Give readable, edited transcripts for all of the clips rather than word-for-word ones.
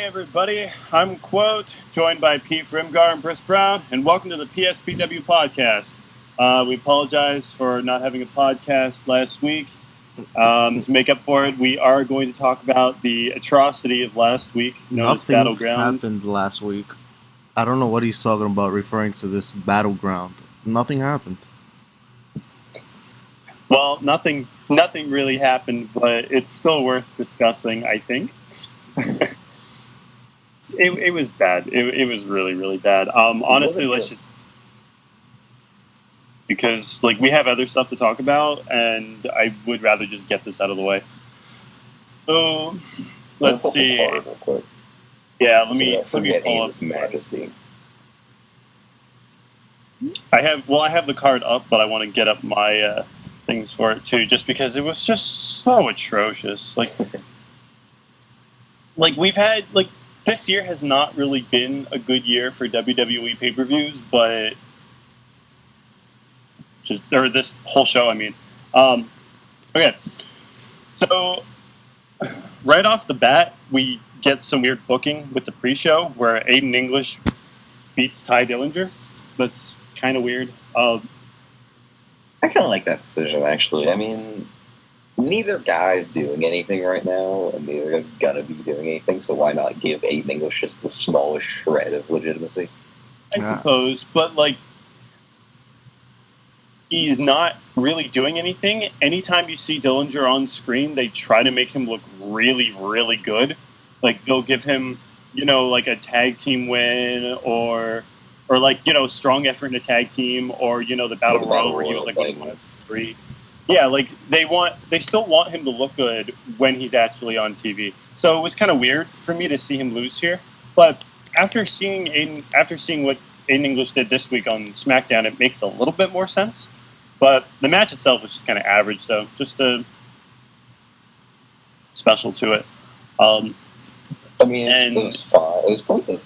everybody. I'm Quote, joined by Peef, Rimgar, and Bhris Brown, and welcome to the PSPW podcast. We apologize for not having a podcast last week. To make up for it, we are going to talk about the atrocity of last week, known as Battleground. Nothing happened last week. I don't know what he's talking about referring to this Battleground. Nothing happened. Well, nothing really happened, but it's still worth discussing, I think. It was bad. It was really, really bad. Honestly, let's just... Because, we have other stuff to talk about, and I would rather just get this out of the way. So, let's see. Real quick. Yeah, let me pull up His Majesty. I have the card up, but I want to get up my things for it too, just because it was just so atrocious. We've had this year has not really been a good year for WWE pay-per-views, but this whole show, I mean. Okay, so right off the bat, we get some weird booking with the pre-show where Aiden English beats Ty Dillinger. That's kind of weird. I kind of like that decision, actually. I mean, neither guy's doing anything right now, and neither guy's gonna be doing anything, so why not give Aiden English just the smallest shred of legitimacy? I suppose, but, he's not really doing anything. Anytime you see Dillinger on screen, they try to make him look really, really good. They'll give him, a tag team win, or strong effort in a tag team, or, the Battle Royal where he was, 1-3. Yeah, they still want him to look good when he's actually on TV. So it was kind of weird for me to see him lose here. But after seeing what Aiden English did this week on SmackDown, it makes a little bit more sense. But the match itself was just kind of average, so just special to it. It was fine. It was probably the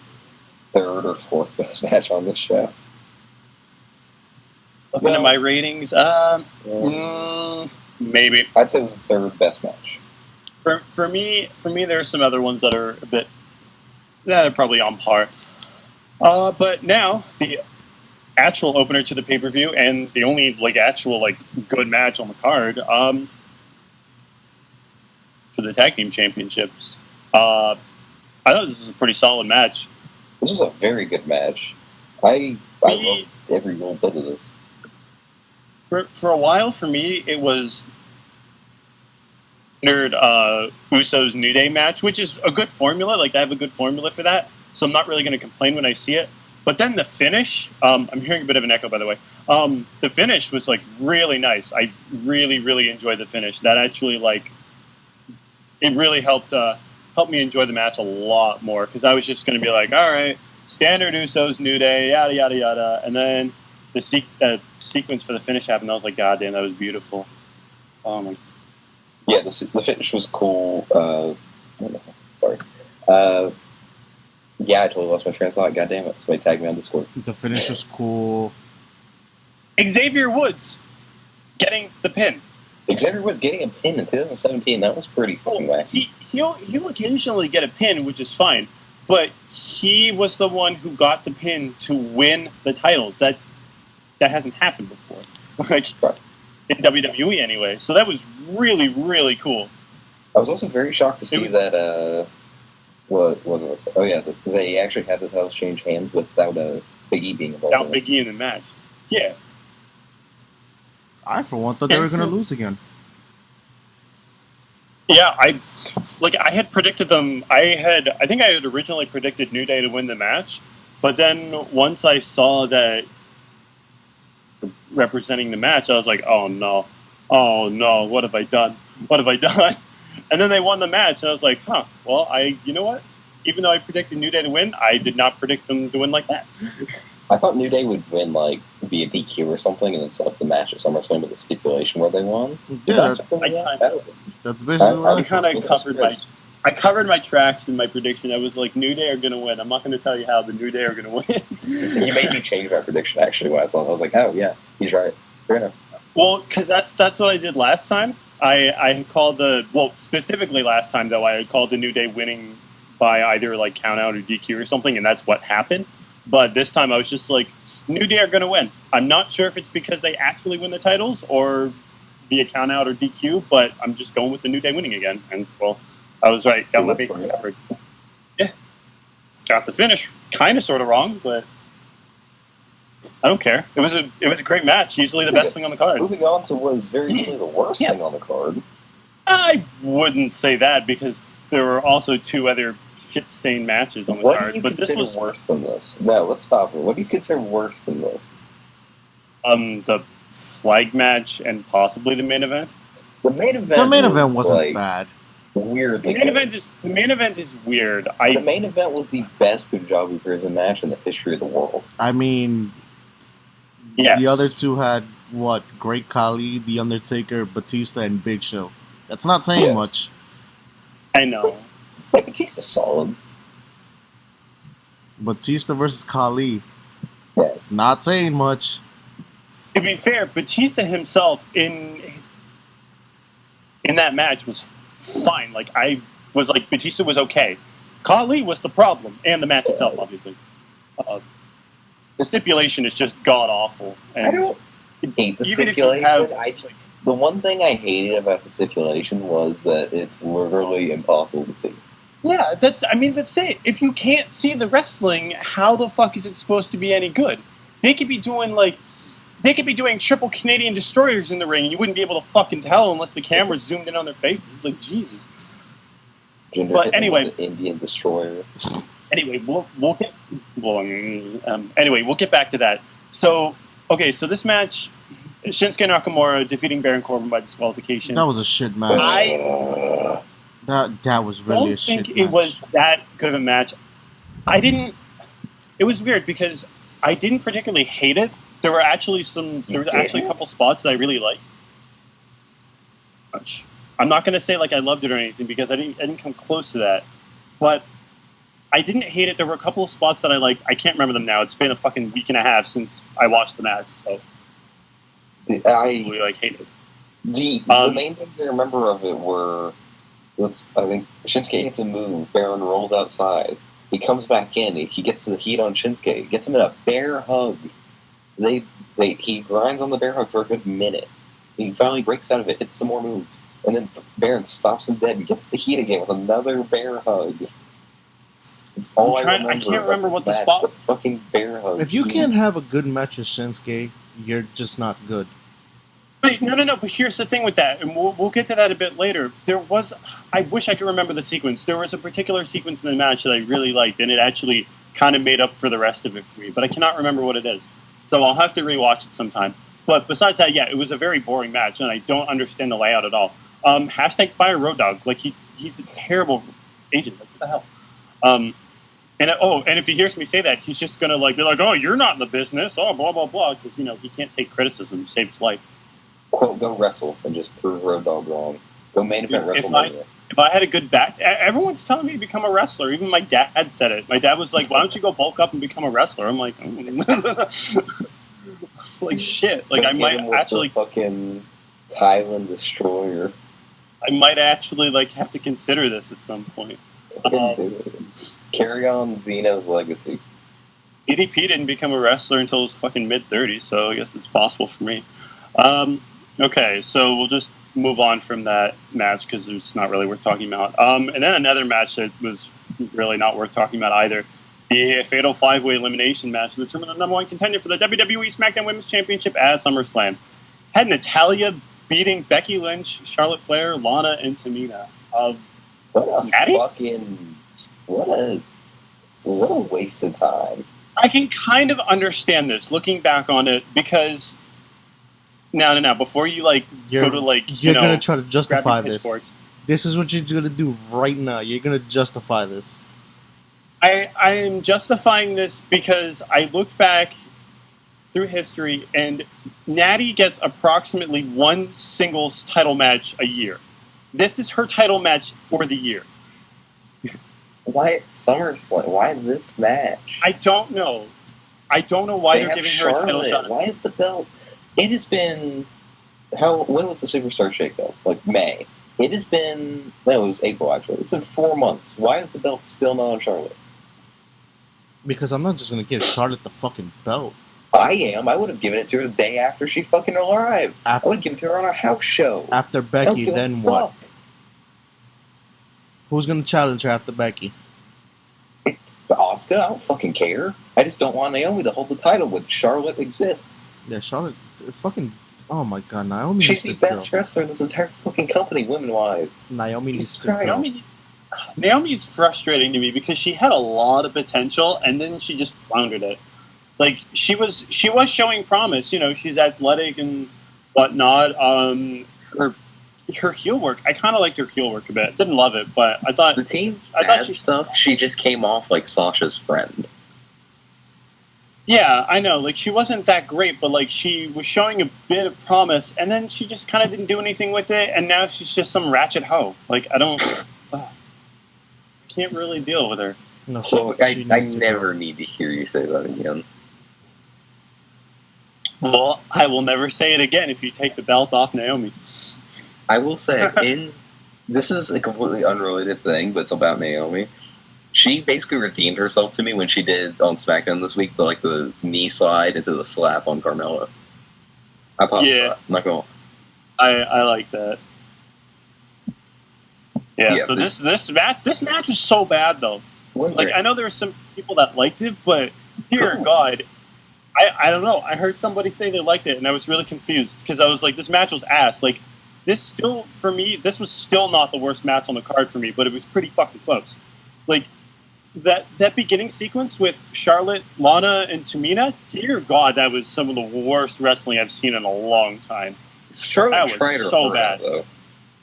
third or fourth best match on this show. Looking at my ratings, maybe. I'd say it was the third best match. For me, there's some other ones that are they're probably on par. But now the actual opener to the pay-per-view and the only actual good match on the card for the tag team championships. I thought this was a pretty solid match. This was a very good match. I loved every little bit of this. For a while, for me, it was Uso's New Day match, which is a good formula. They have a good formula for that, so I'm not really going to complain when I see it. But then the finish, I'm hearing a bit of an echo, by the way. The finish was really nice. I really, really enjoyed the finish. That actually it really helped me enjoy the match a lot more, because I was just going to be all right, standard Usos New Day, yada yada yada, and then the sequence for the finish happened. I was like, God damn, that was beautiful. Oh my. Yeah, the finish was cool. Sorry. Yeah, I totally lost my train of thought. God damn it. Somebody tagged me on Discord. The finish was cool. Xavier Woods getting the pin. Xavier Woods getting a pin in 2017. That was pretty fucking wacky. He'll occasionally get a pin, which is fine. But he was the one who got the pin to win the titles. That hasn't happened before. In WWE anyway. So that was really, really cool. I was also very shocked to see that... What was it? Oh, yeah, they actually had the titles change hands without Big E being involved. Without Big E in the match. Yeah. I, for one, thought they were going to lose again. Yeah, I had predicted them. I think I had originally predicted New Day to win the match, but then once I saw that representing the match, I was like, oh no, what have I done? And then they won the match, and I was like, well, you know what? Even though I predicted New Day to win, I did not predict them to win like that. I thought New Day would win, via DQ or something, and then set up the match at SummerSlam with a stipulation where they won. Yeah, that's basically what I covered my tracks in my prediction. I was like, New Day are going to win. I'm not going to tell you how, but New Day are going to win. You made me change my prediction, actually, when I saw it. I was like, oh, yeah, he's right. Fair enough. Well, because that's what I did last time. I called specifically last time, though, I called the New Day winning by either like count out or DQ or something, and that's what happened. But this time I was just like, New Day are going to win. I'm not sure if it's because they actually win the titles or via count out or DQ, but I'm just going with the New Day winning again. And well, I was right. Got my bases covered. Yeah, got the finish kind of sort of wrong, but I don't care. It was a great match. Easily the best thing on the card. Moving on to what is very easily the worst thing on the card. I wouldn't say that because there were also two other shit-stained matches on the card. What do you but consider this was worse than this? No, let's stop it. What do you consider worse than this? the flag match and possibly the main event. The main event wasn't like, bad. Weird. The main event is weird. The main event was the best Punjabi prison match in the history of the world. I mean, yes. The other two had what? Great Khali, The Undertaker, Batista, and Big Show. That's not saying much. I know. Hey, Batista's solid. Batista versus Khali. Yes. It's not saying much. To be fair, Batista himself in that match was fine. Like I was like, Batista was okay. Khali was the problem, and the match itself, obviously. The stipulation is just god awful. And I don't hate the stipulation. The one thing I hated about the stipulation was that it's literally impossible to see. Yeah, that's it. If you can't see the wrestling, how the fuck is it supposed to be any good? They could be doing triple Canadian destroyers in the ring, and you wouldn't be able to fucking tell unless the camera zoomed in on their faces. Like Jesus. But anyway, the Indian destroyer. Anyway, we'll get back to that. So this match, Shinsuke Nakamura defeating Baron Corbin by disqualification. That was a shit match. That was really a shit match. I don't think it was that good of a match. It was weird because I didn't particularly hate it. There was actually a couple spots that I really liked. I'm not going to say like I loved it or anything because I didn't come close to that. But I didn't hate it. There were a couple of spots that I liked. I can't remember them now. It's been a fucking week and a half since I watched the match. So I really hate it. The main thing I remember of it were, I think Shinsuke hits a move. Baron rolls outside. He comes back in. He gets the heat on Shinsuke. Gets him in a bear hug. He grinds on the bear hug for a good minute. He finally breaks out of it, hits some more moves. And then Baron stops him dead and gets the heat again with another bear hug. It's all I can't remember what the spot. The fucking bear hug. If you can't have a good match with Shinsuke, you're just not good. Wait, no. But here's the thing with that, and we'll get to that a bit later. I wish I could remember the sequence. There was a particular sequence in the match that I really liked, and it actually kind of made up for the rest of it for me. But I cannot remember what it is, so I'll have to rewatch it sometime. But besides that, yeah, it was a very boring match, and I don't understand the layout at all. #fire Road Dogg. Like he's a terrible agent. Like what the hell? And if he hears me say that, he's just gonna be like, "Oh, you're not in the business." Oh, blah blah blah, because he can't take criticism to save his life. Quote, go wrestle and just prove Road Dogg wrong. Go main event WrestleMania. If I had a good back, everyone's telling me to become a wrestler. Even my dad said it. My dad was like, "Why don't you go bulk up and become a wrestler?" I'm like, like shit. Like I might actually fucking Thailand destroyer. I might actually have to consider this at some point. Carry on Zeno's legacy. EDP didn't become a wrestler until his fucking mid-30s, so I guess it's possible for me. Okay, so we'll just move on from that match because it's not really worth talking about. And then another match that was really not worth talking about either. The Fatal 5-Way Elimination match to determine the number one contender for the WWE SmackDown Women's Championship at SummerSlam. Had Natalya beating Becky Lynch, Charlotte Flair, Lana, and Tamina. What a waste of time. I can kind of understand this looking back on it because now before you you're gonna try to justify this. This is what you're gonna do right now. You're gonna justify this. I am justifying this because I looked back through history and Natty gets approximately one singles title match a year. This is her title match for the year. Why at SummerSlam? Why this match? I don't know. Why they're giving her a title shot. Why is the belt? It has been when was the Superstar Shakeup? May. It has been... No, it was April, actually. It's been 4 months. Why is the belt still not on Charlotte? Because I'm not just going to give Charlotte the fucking belt. I am. I would have given it to her the day after she fucking arrived. I would have given it to her on our house show. After Becky, then what? Who's going to challenge her after Becky? Asuka? I don't fucking care. I just don't want Naomi to hold the title when Charlotte exists. Yeah, Charlotte... Fucking... Oh my god, Naomi She's the best wrestler in this entire fucking company, women-wise. Naomi needs to... Naomi's frustrating to me because she had a lot of potential and then she just floundered it. Like, she was showing promise. You know, she's athletic and whatnot. Her heel work, I kind of liked her heel work a bit. Didn't love it, but I thought... The team bad stuff, she just came off like Sasha's friend. Yeah, I know. Like, she wasn't that great, but, like, she was showing a bit of promise, and then she just kind of didn't do anything with it, and now she's just some ratchet hoe. Like, I don't... can't really deal with her. No, I never need to hear you say that again. Well, I will never say it again if you take the belt off Naomi. I will say, this is a completely unrelated thing, but it's about Naomi. She basically redeemed herself to me when she did on SmackDown this week, the knee slide into the slap on Carmella. I popped for that. I'm not going. I like that. Yeah. So this match is so bad though. Like, I know there were some people that liked it, but dear God, I don't know. I heard somebody say they liked it, and I was really confused because I was like, this match was ass. Like, this still, for me, this was still not the worst match on the card for me, but it was pretty fucking close. Like, that beginning sequence with Charlotte, Lana, and Tamina, dear God, that was some of the worst wrestling I've seen in a long time. Charlotte that was so bad. Though.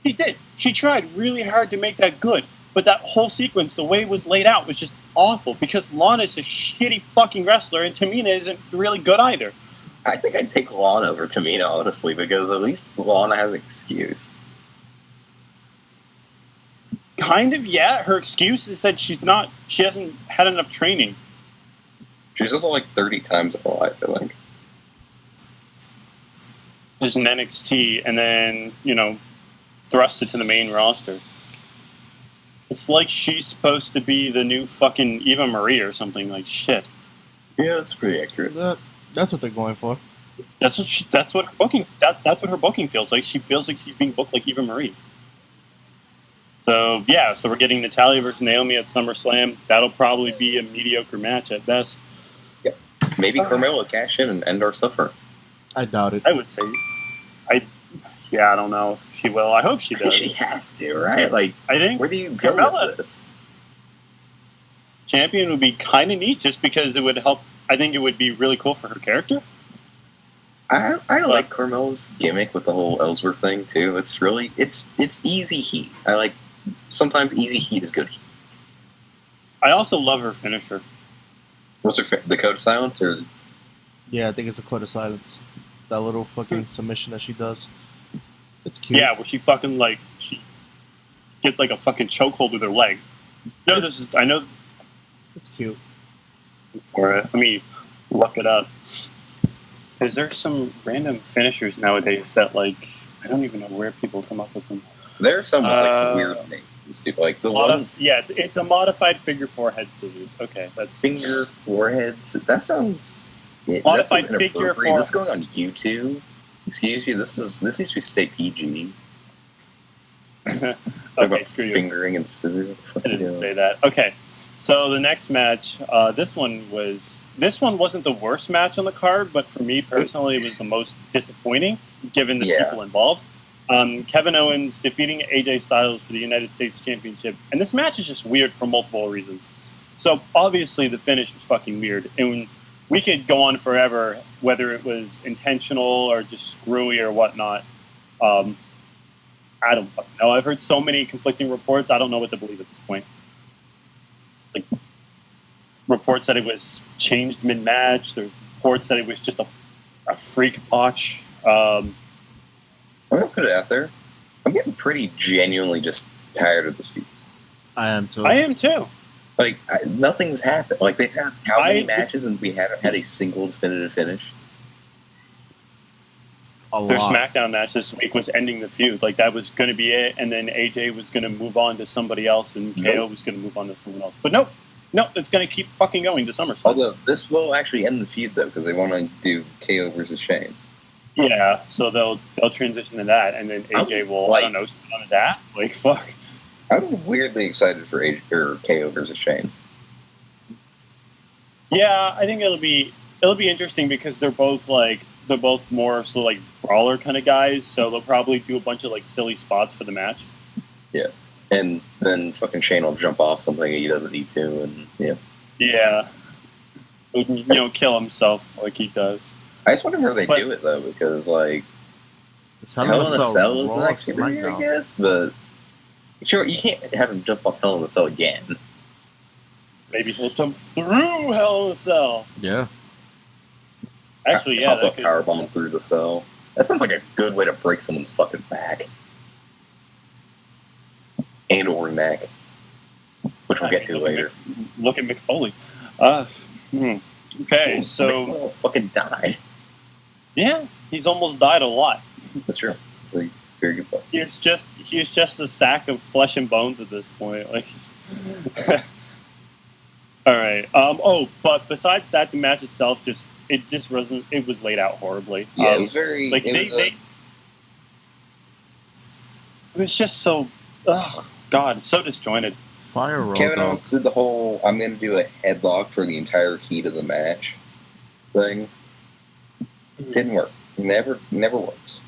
She did. She tried really hard to make that good, but that whole sequence, the way it was laid out, was just awful because Lana's a shitty fucking wrestler and Tamina isn't really good either. I think I'd take Lana over Tamina, honestly, because at least Lana has an excuse. Kind of, yeah. Her excuse is that she hasn't had enough training. She's just like 30 times in her life, I think. Just an NXT, and then, thrust it to the main roster. It's like she's supposed to be the new fucking Eva Marie or something. Like, shit. Yeah, that's pretty accurate. That's what they're going for. That's what her booking feels like. She feels like she's being booked like Eva Marie. So, yeah, we're getting Natalya versus Naomi at SummerSlam. That'll probably be a mediocre match at best. Yeah. Maybe Carmella will cash in and end our suffering. I doubt it. I would say. I don't know if she will. I hope she does. She has to, right? Like, I think where do you go with this? Champion would be kind of neat just because it would help. I think it would be really cool for her character. I like Carmella's gimmick with the whole Ellsworth thing, too. It's really... It's easy heat. I like... Sometimes easy heat is good heat. I also love her finisher. What's her the Code of Silence? Or? Yeah, I think it's a Code of Silence. That little fucking submission that she does. It's cute. Yeah, where she fucking, she gets, a fucking chokehold with her leg. I know... It's cute. For it. Let me look it up. Is there some random finishers nowadays that, I don't even know where people come up with them. There are some, weird names, dude. Like, the one... it's a modified figure 4 head scissors. Okay, that's... Finger foreheads? That sounds... Yeah, modified figure 4... This is going on YouTube. Excuse you, this needs to be stay PG. Okay, screw you. Fingering and scissors. I didn't say that. Okay, so the next match, this one wasn't the worst match on the card, but for me personally, it was the most disappointing, given the people involved. Kevin Owens defeating AJ Styles for the United States Championship, and this match is just weird for multiple reasons. So obviously, the finish was fucking weird, and we could go on forever whether it was intentional or just screwy or whatnot. I don't fucking know. I've heard so many conflicting reports. I don't know what to believe at this point. Reports that it was changed mid-match. There's reports that it was just a freak botch. I'm going to put it out there. I'm getting pretty genuinely just tired of this feud. I am too. Nothing's happened. They've had how many matches and we haven't had a single definitive finish? their lot. SmackDown match this week was ending the feud. Like, that was going to be it, and then AJ was going to move on to somebody else, and KO was going to move on to someone else. But nope, it's going to keep fucking going to SummerSlam. Although this will actually end the feud though, because they want to do KO versus Shane. Yeah, so they'll transition to that, and then AJ will, I don't know, sit on his ass. Like, fuck. I'm weirdly excited for KO versus Shane. Yeah, I think it'll be interesting because they're both more so like brawler kind of guys, so they'll probably do a bunch of like silly spots for the match. Yeah, and then fucking Shane will jump off something he doesn't need to, and yeah, kill himself like he does. I just wonder where they do it though, because like Hell in a Cell is the next pay-per-view, I guess, but sure you can't have him jump off Hell in a Cell again. Maybe he'll jump through Hell in a Cell. Yeah. Actually, yeah, that could powerbomb through the cell. That sounds like a good way to break someone's fucking back and or neck, which we'll get to later. Look at Mick Foley. Okay, so Mick almost fucking died. Yeah, he's almost died a lot. That's true. It's a very good point. He's just a sack of flesh and bones at this point. Like, all right. But besides that, the match itself it was laid out horribly. Yeah, it was very like it was just so. Oh God, it's so disjointed. Fire roll. Kevin Owens did the whole "I'm going to do a headlock for the entire heat of the match" thing. Didn't work. Never works.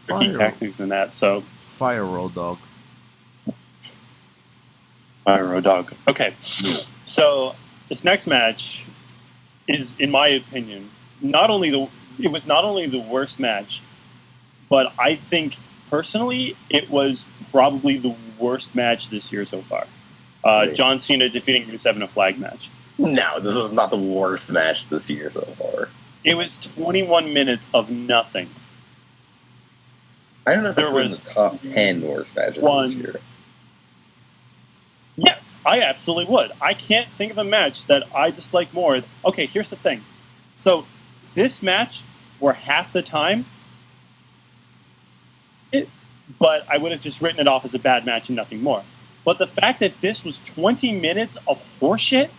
The key tactics in that. So Fire roll, dog. Fire roll, dog. Okay, so this next match is, in my opinion, not only the worst match, but I think personally it was probably the worst match this year so far. John Cena defeating Rusev in a flag match. No, this is not the worst match this year so far. It was 21 minutes of nothing. I don't know if there was in the top 10 worst matches this year. Yes, I absolutely would. I can't think of a match that I dislike more. Okay, here's the thing. So, this match were half the time, but I would have just written it off as a bad match and nothing more. But the fact that this was 20 minutes of horseshit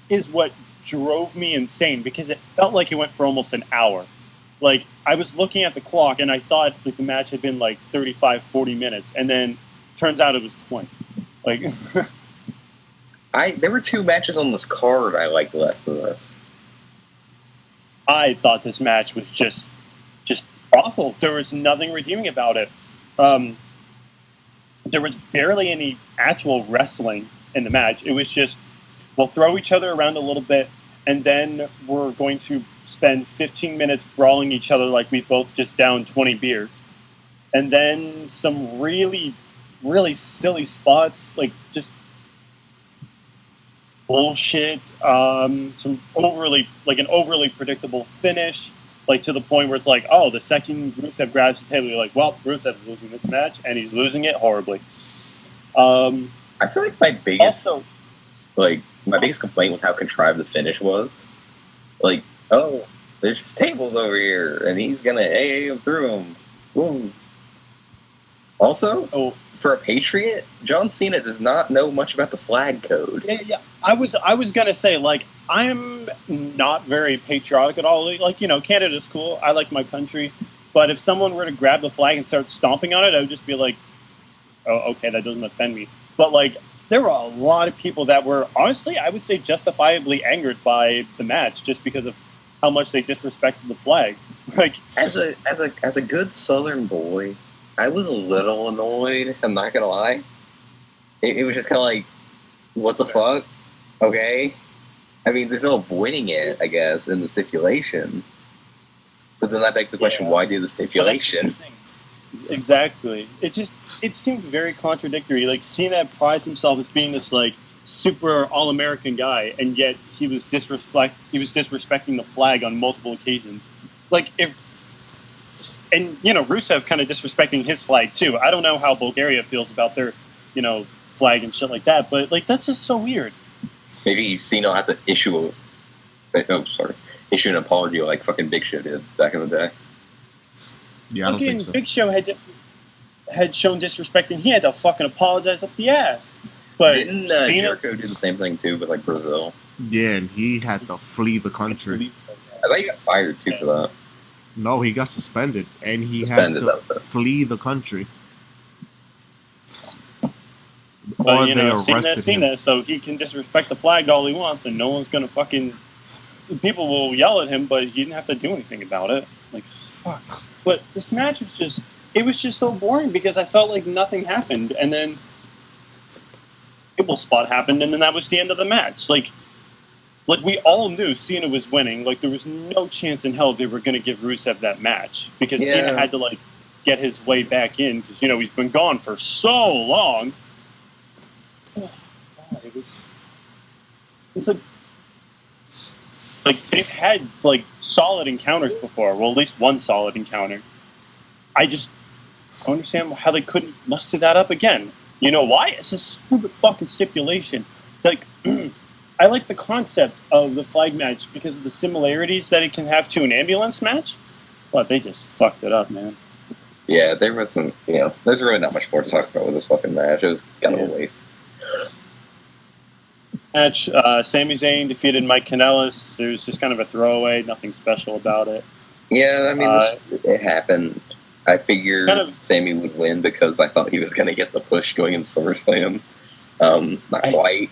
is what drove me insane, because it felt like it went for almost an hour. Like, I was looking at the clock and I thought that the match had been like 35, 40 minutes, and then turns out it was 20. Like, there were two matches on this card I liked less than this. I thought this match was just awful. There was nothing redeeming about it. There was barely any actual wrestling in the match. It was just, we'll throw each other around a little bit, and then we're going to spend 15 minutes brawling each other like we both just downed 20 beer. And then some really, really silly spots, like just bullshit, an overly predictable finish, like to the point where it's like, oh, the second Rusev grabs the table, you're like, well, Rusev's losing this match, and he's losing it horribly. I feel like my biggest complaint was how contrived the finish was. Like, oh, there's just tables over here, and he's gonna AA him through them. Woo. Also, for a Patriot, John Cena does not know much about the flag code. Yeah. I was gonna say, like, I'm not very patriotic at all. Like, Canada's cool. I like my country. But if someone were to grab the flag and start stomping on it, I would just be like, oh, okay, that doesn't offend me. But, like, there were a lot of people that were, honestly, I would say justifiably angered by the match just because of how much they disrespected the flag. Like, as a good Southern boy, I was a little annoyed. I'm not gonna lie. It was just kind of like, what the fuck? Okay. I mean, there's no avoiding it, I guess, in the stipulation. But then that begs the question: why do the stipulation? Exactly. It seemed very contradictory. Like, Cena prides himself as being this like super all-American guy, and yet he was disrespecting the flag on multiple occasions. Like, Rusev kind of disrespecting his flag too. I don't know how Bulgaria feels about their, flag and shit like that, but like that's just so weird. Maybe Cena had to issue an apology like fucking Big Show did back in the day. Yeah, I don't think so. Big Show had shown disrespect, and he had to fucking apologize up the ass. But didn't Jericho do the same thing too with like Brazil? Yeah, and he had to flee the country. I thought he got fired too for that. No, he got suspended, and he Suspended, had to flee the country. But, or they arrested him. So he can disrespect the flag all he wants, and no one's gonna fucking. People will yell at him, but he didn't have to do anything about it. Like, fuck. But this match was just. It was just so boring because I felt like nothing happened, and then. Table spot happened, and then that was the end of the match. Like we all knew Cena was winning. Like, there was no chance in hell they were going to give Rusev that match because Cena had to like get his way back in because he's been gone for so long. Oh, God, it's like they've had like solid encounters before. Well, at least one solid encounter. I just don't understand how they couldn't muster that up again. You know why? It's a stupid fucking stipulation. Like, I like the concept of the flag match because of the similarities that it can have to an ambulance match, but they just fucked it up, man. Yeah, there wasn't, there's really not much more to talk about with this fucking match. It was kind of a waste. Match, Sami Zayn defeated Mike Kanellis. It was just kind of a throwaway, nothing special about it. Yeah, I mean, it happened. I figured Sammy would win because I thought he was going to get the push going in SummerSlam. Not quite.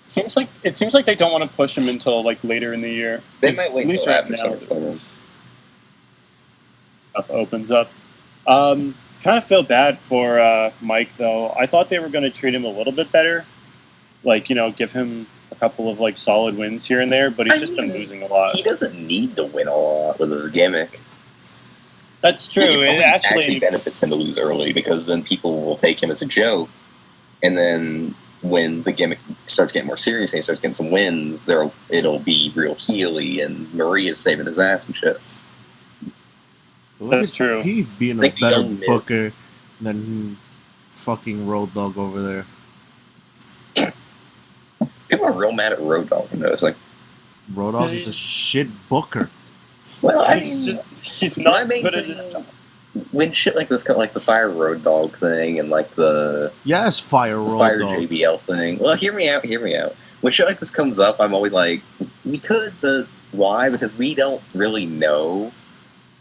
It seems like they don't want to push him until like later in the year. They might wait until after SummerSlam. Stuff opens up. Kind of feel bad for Mike though. I thought they were going to treat him a little bit better, like give him a couple of like solid wins here and there. But he's just been losing a lot. He doesn't need to win a lot with his gimmick. That's true. It actually benefits him to lose early because then people will take him as a joke, and then when the gimmick starts getting more serious and he starts getting some wins, it'll be real heely, and Maria's saving his ass and shit. That's true. Peef being a better booker than fucking Road Dogg over there. People are real mad at Road Dogg. It's like Road Dogg is a shit booker. Well, he's not good at it. When shit like this, like the Fire Road Dogg thing, and like the Fire JBL thing. Well, hear me out. When shit like this comes up, I'm always like, we could, but why? Because we don't really know.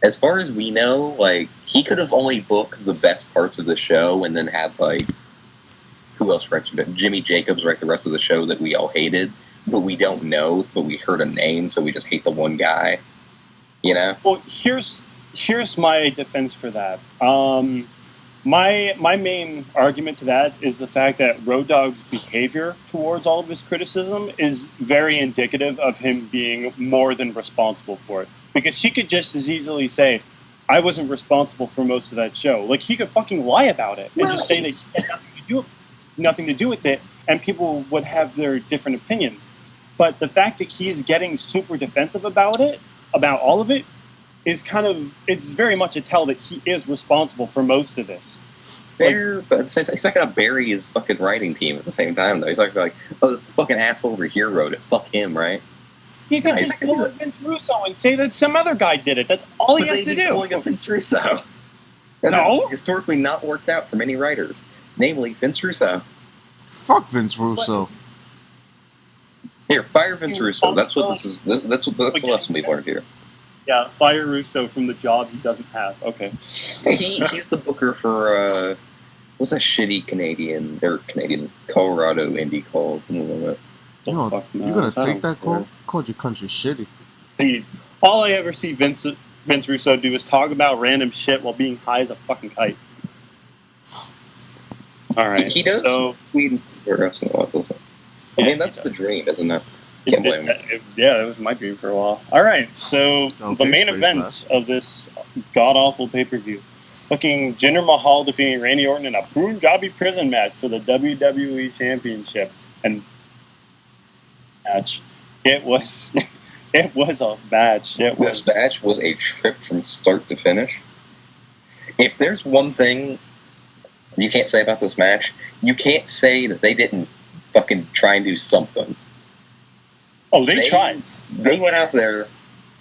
As far as we know, like he could have only booked the best parts of the show, and then had like who else writes it? Jimmy Jacobs write the rest of the show that we all hated, but we don't know. But we heard a name, so we just hate the one guy. Well, here's my defense for that. My main argument to that is the fact that Road Dogg's behavior towards all of his criticism is very indicative of him being more than responsible for it. Because he could just as easily say, I wasn't responsible for most of that show. Like, he could fucking lie about it and just say that he had nothing to do with it, and people would have their different opinions. But the fact that he's getting super defensive about all of it, is it's very much a tell that he is responsible for most of this. Fair, but he's not going to bury his fucking writing team at the same time, though. He's not going to be like, oh, this fucking asshole over here wrote it. Fuck him, right? He could just pull up Vince Russo and say that some other guy did it. That's all he has to do. Pulling up Vince Russo. That's historically not worked out for many writers, namely Vince Russo. Fuck Vince Russo. Here, fire Vince Russo. That's what this is. That's the lesson we've learned here. Yeah, fire Russo from the job he doesn't have. Okay. He's the booker for what's that shitty Canadian Colorado indie called? You're gonna take that call? Called your country shitty. See, all I ever see Vince Russo do is talk about random shit while being high as a fucking kite. All right. He does. So, I mean, that's the dream, isn't it? Can't blame him. Yeah, that was my dream for a while. All right, so the main events of this god-awful pay-per-view. Looking Jinder Mahal defeating Randy Orton in a Punjabi prison match for the WWE Championship. And it was a match. This match was a trip from start to finish. If there's one thing you can't say about this match, you can't say that they didn't fucking try and do something. Oh, they tried. They went out there,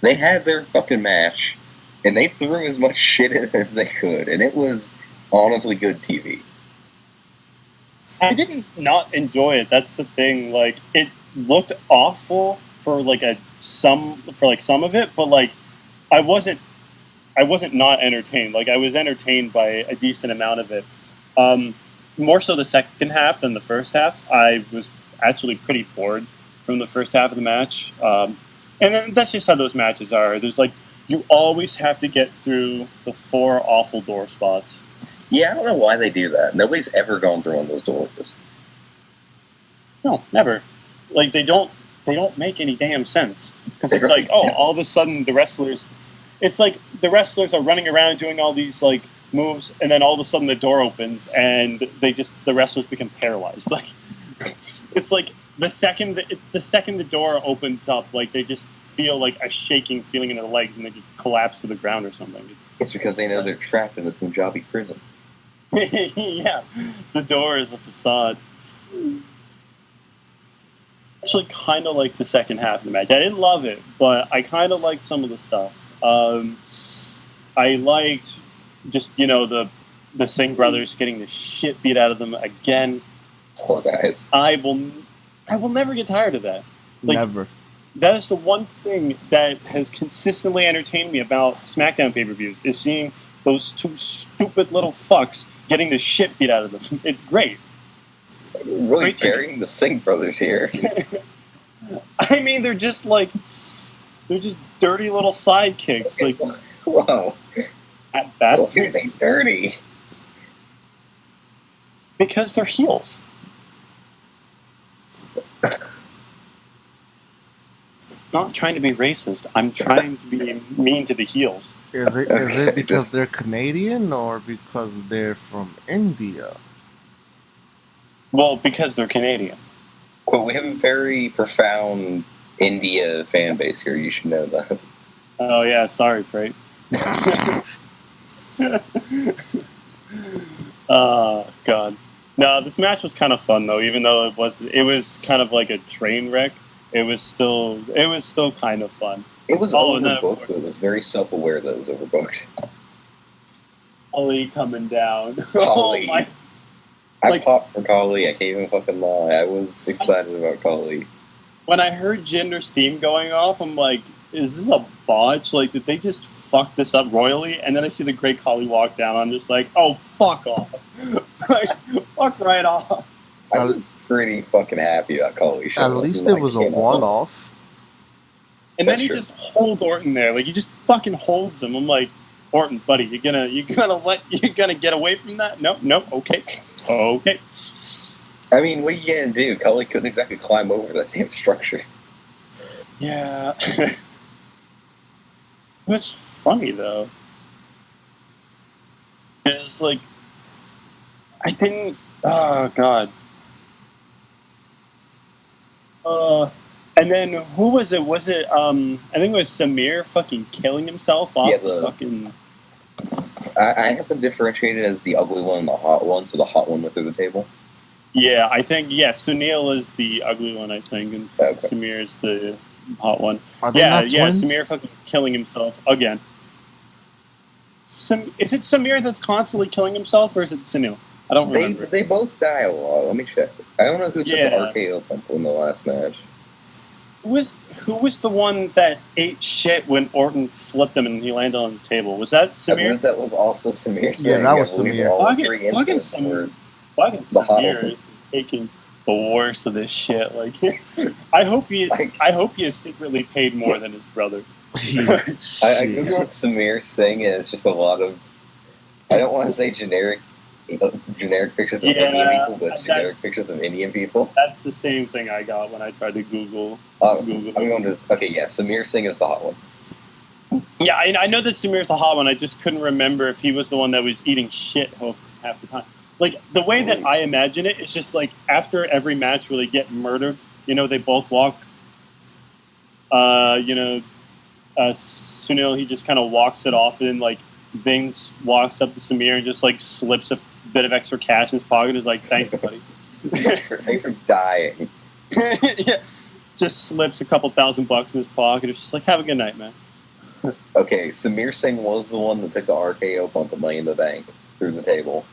they had their fucking match, And they threw as much shit in as they could, and it was honestly good TV. I didn't not enjoy it. That's the thing. Like, it looked awful for some of it, but like I wasn't not entertained. Like, I was entertained by a decent amount of it. More so the second half than the first half. I was actually pretty bored from the first half of the match. And then that's just how those matches are. There's like, you always have to get through the 4 awful door spots. Yeah, I don't know why they do that. Nobody's ever gone through one of those doors. No, never. Like, they don't make any damn sense. Because it's like, oh, all of a sudden the wrestlers... It's like the wrestlers are running around doing all these, like, moves, and then all of a sudden the door opens, and the wrestlers become paralyzed. Like, it's like the second the door opens up, like, they just feel like a shaking feeling in their legs, and they just collapse to the ground or something. It's because they know they're trapped in a Punjabi prison. Yeah, the door is a facade. Actually, kind of like the second half of the match. I didn't love it, but I kind of liked some of the stuff. I liked just, the Singh brothers getting the shit beat out of them again. Poor guys. I will never get tired of that. Like, Never. That is the one thing that has consistently entertained me about SmackDown pay-per-views, is seeing those 2 stupid little fucks getting the shit beat out of them. It's great. Really Great carrying the Singh brothers here. I mean, they're just dirty little sidekicks. Like, wow. At best. Why are they dirty? Because they're heels. Not trying to be racist. I'm trying to be mean to the heels. Is it because they're Canadian or because they're from India? Well, because they're Canadian. Well, we have a very profound India fan base here. You should know that. Oh yeah, sorry, Freight. Oh God. No, this match was kind of fun though. Even though it was kind of like a train wreck. It was still kind of fun. It was overbooked. It was very self-aware that it was overbooked. Ollie coming down. Kali. Oh my. I popped for Kali. I can't even fucking lie. I was excited about Kali. When I heard Jinder's theme going off, I'm like, is this a botch? Like, did they just fuck this up royally? And then I see the Great Kali walk down. I'm just like, oh, fuck off. Like, fuck right off. I was pretty fucking happy about Kali. At least it was a one-off. And then he just holds Orton there. Like, he just fucking holds him. I'm like, Orton, buddy, you're gonna get away from that? No, okay. Okay. I mean, what are you gonna do? Kali couldn't exactly climb over that damn structure. Yeah. It's funny, though. It's just like, I didn't... Oh, God. And then, who was it? Was it, I think it was Samir fucking killing himself off the fucking... I have them differentiated as the ugly one and the hot one, so the hot one went through the table. Yeah, I think, Sunil is the ugly one, I think, and Samir is the hot one. Are they not twins? Samir fucking killing himself again. Is it Samir that's constantly killing himself, or is it Sunil? I don't remember. They both die a lot. Let me check. I don't know who took the RKO bump in the last match. Who was the one that ate shit when Orton flipped him and he landed on the table? Was that Samir? I believe that was also Samir. Yeah, that was Samir. Fucking Samir is taking the worst of this shit. Like, I hope he is secretly paid more than his brother. I googled Samir Singh, and it's just a lot of, I don't want to say generic pictures of Indian people, but it's generic pictures of Indian people. That's the same thing I got when I tried to Google. Samir Singh is the hot one. Yeah, I know that Samir's the hot one. I just couldn't remember if he was the one that was eating shit half the time. Like, the way that I imagine it is just like after every match where they get murdered, they both walk. Sunil, he just kind of walks it off, and like Vince walks up to Samir and just like slips a bit of extra cash in his pocket. Is like, thanks, buddy. thanks for dying. Yeah, just slips a couple $1,000 in his pocket. It's just like, have a good night, man. Okay, Samir Singh was the one that took the RKO bump at Money in the Bank through the table.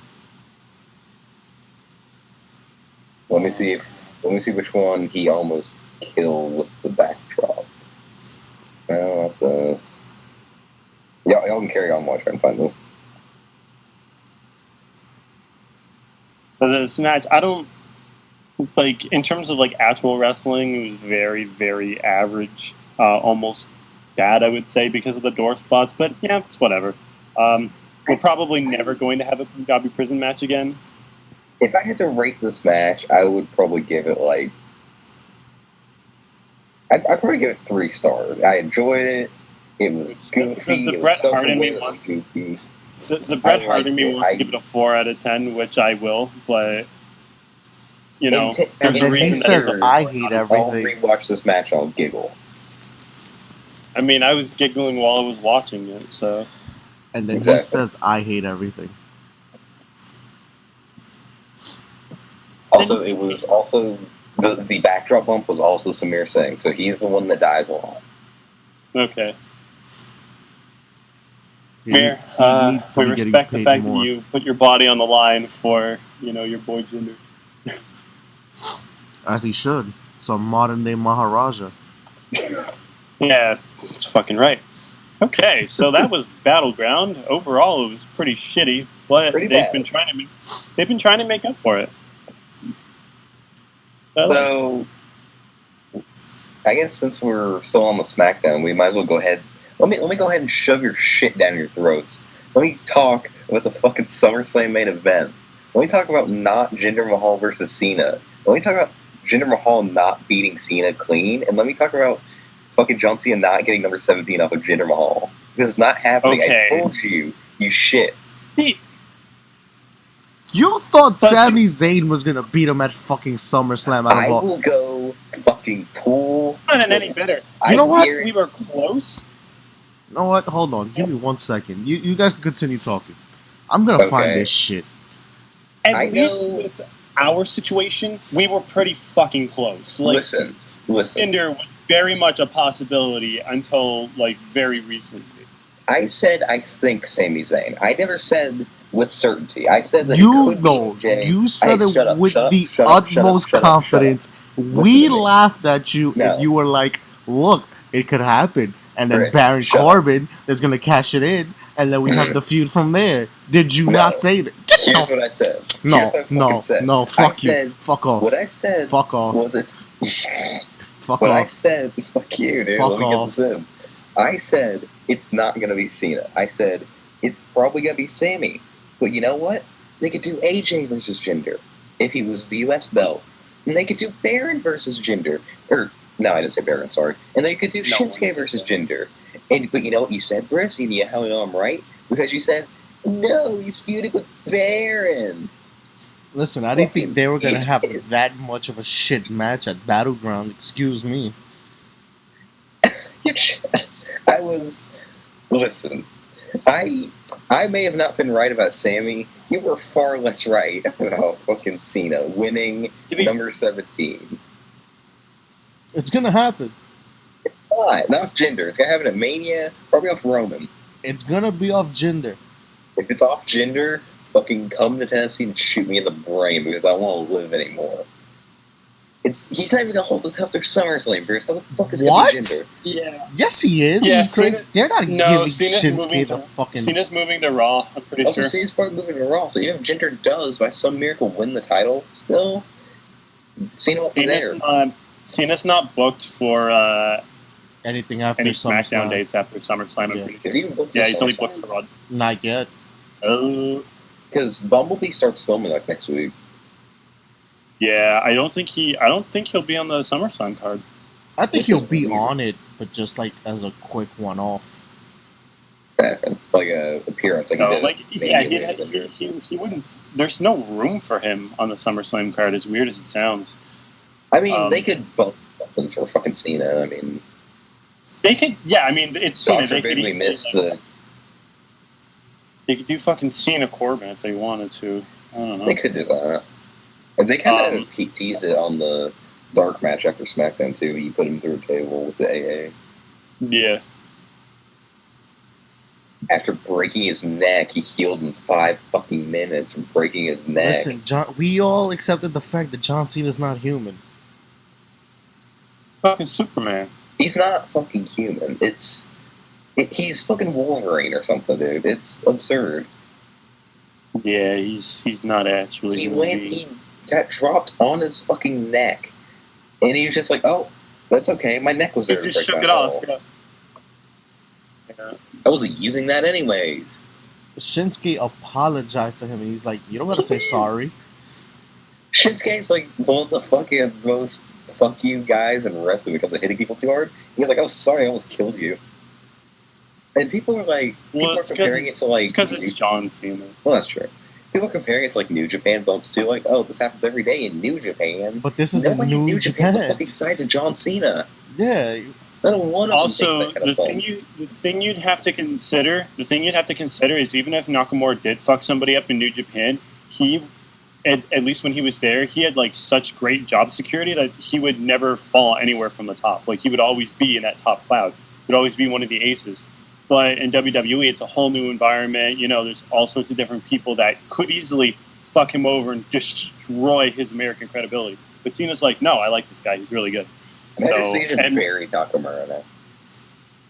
Let me see which one he almost killed with the backdrop. No, not this. Y'all can carry on while I try and find this. But this match, I don't like in terms of like actual wrestling. It was very, very average, almost bad, I would say, because of the door spots. But yeah, it's whatever. We're probably never going to have a Punjabi prison match again. If I had to rate this match, I would probably give it like. I'd probably give it 3 stars. I enjoyed it. It was goofy. The Bret Hart in me wants goofy. The Bret Hart in me wants to give it a 4 out of 10, which I will, but you know, there's a reason that says I hate everything. I'll rewatch this match. I'll giggle. I mean, I was giggling while I was watching it, so. And then he says I hate everything. Also, it was also the backdrop bump was also Samir Singh, so he's the one that dies a lot. Okay. Samir, we respect the fact that you put your body on the line for your boy Jinder. As he should. Some modern day Maharaja. Yes, that's fucking right. Okay, so that was Battleground. Overall, it was pretty shitty, but they've been trying to make up for it. So, I guess since we're still on the SmackDown, we might as well go ahead. Let me go ahead and shove your shit down your throats. Let me talk about the fucking SummerSlam main event. Let me talk about not Jinder Mahal versus Cena. Let me talk about Jinder Mahal not beating Cena clean, and let me talk about fucking John Cena not getting number 17 off of Jinder Mahal. Because it's not happening. Okay. I told you, you shits. You thought Sami Zayn was gonna beat him at fucking SummerSlam. I will go fucking pool. Not any better. You know what? We were close. You know what? Hold on. Give me 1 second. You guys can continue talking. I'm gonna find this shit. At least with our situation, we were pretty fucking close. Like, listen. Cinder was very much a possibility until like very recently. I said I think Sami Zayn. I never said with certainty. I said that you said it with the utmost confidence. We laughed at you, and you were like, "Look, it could happen." And then Baron Corbin is going to cash it in, and then we have the feud from there. Did you not say that? Here's what I said. No, fuck you. Fuck off. What I said fuck off. Was it... fuck what off. I said, fuck you, dude. Fuck Let me off. get this in. I said it's not going to be Cena. I said it's probably going to be Sammy. But you know what? They could do AJ versus Jinder if he was the US belt. And they could do Baron versus Jinder. No, I didn't say Baron, sorry. And they could do Shinsuke versus Jinder. But you know what you said, Bhris? And you know how I know I'm right? Because you said, no, he's feuding with Baron. Listen, I didn't think they were going to have that much of a shit match at Battleground. Excuse me. Listen, I may have not been right about Sammy. You were far less right about fucking Cena winning number 17. It's gonna happen. Not off Jinder. It's gonna happen at Mania, probably off Roman. It's gonna be off Jinder. If it's off Jinder, fucking come to Tennessee and shoot me in the brain because I won't live anymore. He's not even gonna hold the title through SummerSlam, Bhris. How the fuck is it gonna be Jinder? Yeah. Yes, he is. Yeah, they're not giving Shinsuke the fucking... Cena's moving to Raw, I'm pretty sure. Cena's probably moving to Raw, so even if Jinder does, by some miracle, win the title still, Cena won't be there. Cena's not booked for anything after any SmackDown dates after SummerSlam, I'm pretty sure. Is he even booked for he's only booked for Raw. Not yet. Because Bumblebee starts filming like next week. Yeah, I don't think he'll be on the SummerSlam card. I think he'll be on it, but just like as a quick one-off. Like a appearance, he wouldn't. There's no room for him on the SummerSlam card. As weird as it sounds. I mean, they could bump him for fucking Cena. I mean, they could. Yeah, I mean, it's Cena. They could miss the. They could do fucking Cena Corbin if they wanted to. I don't know. They could do that. And they kind of teased it on the dark match after SmackDown too. You put him through a table with the AA. Yeah. After breaking his neck, he healed in 5 fucking minutes from breaking his neck. Listen, we all accepted the fact that John Cena's not human. Fucking Superman. He's not fucking human. He's fucking Wolverine or something, dude. It's absurd. Yeah, he's not actually. He got dropped on his fucking neck, and he was just like, "Oh, that's okay. My neck was there." He just shook it off. Yeah. I wasn't using that anyways. Shinsuke apologized to him, and he's like, "You don't gotta say sorry." Shinsuke's like one of the fucking most fuck you guys in wrestling when it comes to hitting people too hard. He was like, "Oh, sorry, I almost killed you." And people are like, people are comparing it to like... It's because it's John Cena. Well, that's true. People are comparing it to like New Japan bumps too. Like, oh, this happens every day in New Japan. But this is New Japan. The fucking size of John Cena. Yeah. Not one of also, the thing you'd have to consider is even if Nakamura did fuck somebody up in New Japan, he, at least when he was there, he had like such great job security that he would never fall anywhere from the top. Like he would always be in that top cloud. He would always be one of the aces. But in WWE, it's a whole new environment. You know, there's all sorts of different people that could easily fuck him over and destroy his American credibility. But Cena's like, no, I like this guy. He's really good. Cena just buried Nakamura now.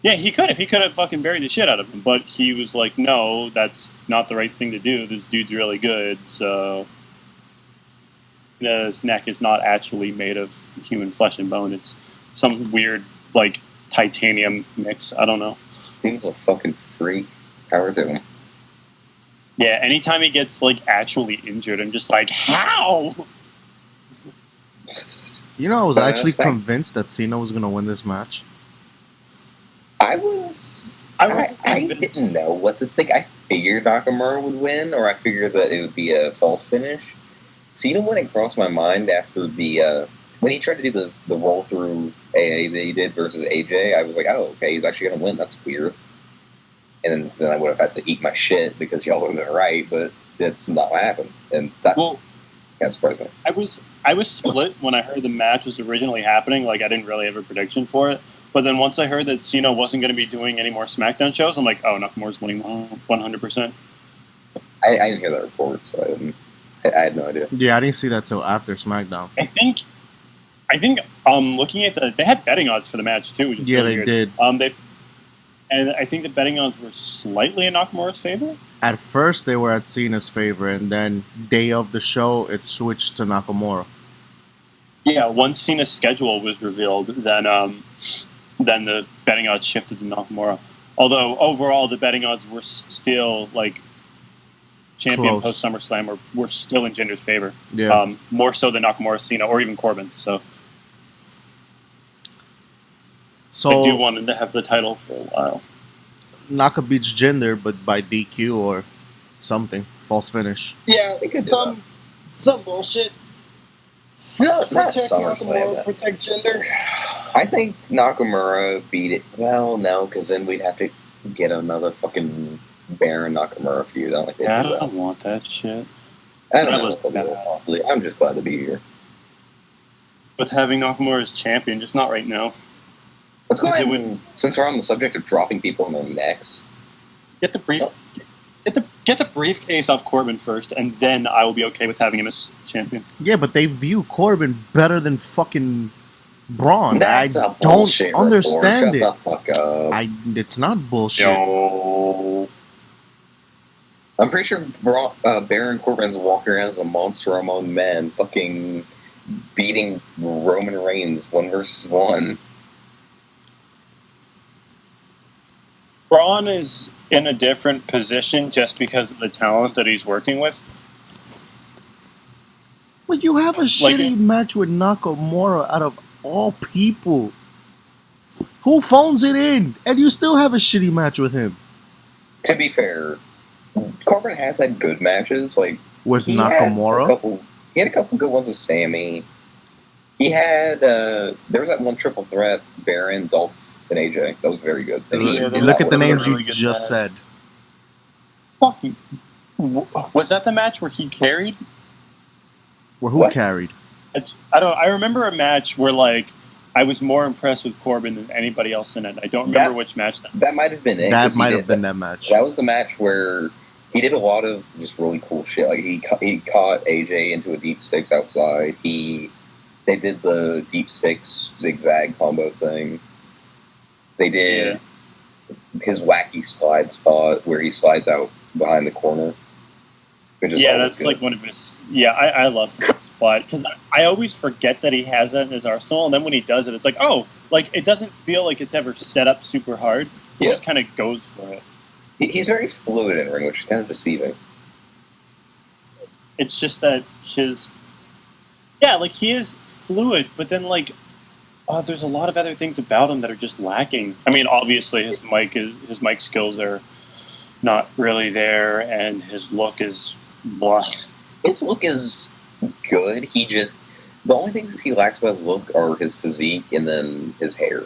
Yeah, he could. If he could have fucking buried the shit out of him. But he was like, no, that's not the right thing to do. This dude's really good. So his neck is not actually made of human flesh and bone. It's some weird, like, titanium mix. I don't know. Dude's a fucking freak. Power to him. Yeah, anytime he gets, like, actually injured, I'm just like, how? You know, I was actually convinced that Cena was going to win this match. I didn't know what to think. I figured Nakamura would win, or I figured that it would be a false finish. Cena wouldn't cross my mind after the... when he tried to do the roll through AA that he did versus AJ, I was like, oh, okay, he's actually going to win. That's weird. And then I would have had to eat my shit because y'all would have been right, but that's not what happened. And that kind of surprised me. I was split when I heard the match was originally happening. Like, I didn't really have a prediction for it. But then once I heard that Cena wasn't going to be doing any more SmackDown shows, I'm like, oh, Nakamura's winning 100%. I didn't hear that report, so I had no idea. Yeah, I didn't see that till after SmackDown. I think looking at they had betting odds for the match too. Which is really they did. And I think the betting odds were slightly in Nakamura's favor. At first, they were at Cena's favor, and then day of the show, it switched to Nakamura. Yeah, once Cena's schedule was revealed, then the betting odds shifted to Nakamura. Although overall, the betting odds were still like champion post SummerSlam were still in Jinder's favor. Yeah. More so than Nakamura, Cena, or even Corbin. So I do want him to have the title for a while. Naka beats Jinder, but by DQ or something. False finish. Yeah, some bullshit. No, protect Nakamura, protect Jinder. I think Nakamura beat it. Well, no, because then we'd have to get another fucking Baron Nakamura feud. I don't want that shit. I don't know. Honestly, I'm just glad to be here. With having Nakamura as champion, just not right now. Let's go ahead and, since we're on the subject of dropping people in their necks, get the briefcase off Corbin first, and then I will be okay with having him as champion. Yeah, but they view Corbin better than fucking Braun. That's I don't understand it. Shut the fuck up. It's not bullshit. No. I'm pretty sure Baron Corbin's walking around as a monster among men, fucking beating Roman Reigns 1 versus 1. Braun is in a different position just because of the talent that he's working with. But you have a shitty match with Nakamura out of all people. Who phones it in? And you still have a shitty match with him. To be fair, Corbin has had good matches. Like with Nakamura? He had a couple good ones with Sammy. He had... there was that one triple threat, Baron, Dolph, and AJ. That was very good. Look at the names you just said. Fucking. Was that the match where he carried? Who carried? I remember a match where like I was more impressed with Corbin than anybody else in it. I don't remember which match that might have been it. That might have been that match. That was the match where he did a lot of just really cool shit. Like he caught AJ into a deep six outside. They did the deep six zigzag combo thing. They did his wacky slide spot where he slides out behind the corner. That's good. Like one of his. Yeah, I love that spot because I always forget that he has that in his arsenal, and then when he does it, it's like, oh, like it doesn't feel like it's ever set up super hard. He just kind of goes for it. He's very fluid in ring, which is kind of deceiving. It's just that like he is fluid, but then like, there's a lot of other things about him that are just lacking. I mean, obviously his mic skills are not really there, and his look is blah. His look is good. The only things he lacks about his look are his physique and then his hair.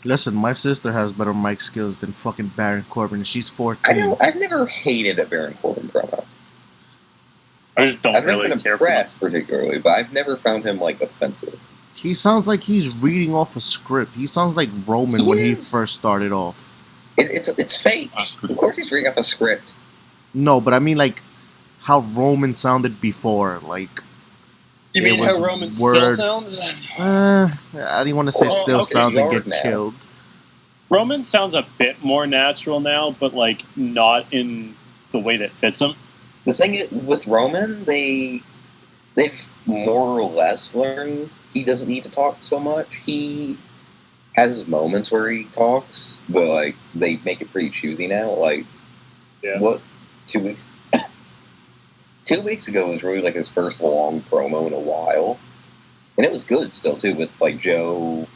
Listen, my sister has better mic skills than fucking Baron Corbin, and she's 14. I've never hated a Baron Corbin promo. I just don't really care for him. I've never been impressed particularly, but I've never found him like offensive. He sounds like he's reading off a script. He sounds like Roman when he first started off. It's fake. Of course he's reading off a script. No, but I mean like how Roman sounded before. Like you mean how Roman still sounds? I didn't want to say still sounds and get killed. Roman sounds a bit more natural now, but like not in the way that fits him. The thing is, with Roman, they've more or less learned he doesn't need to talk so much. He has his moments where he talks, but like they make it pretty choosy now. Like, 2 weeks? 2 weeks ago was really like his first long promo in a while, and it was good still too with like Joe,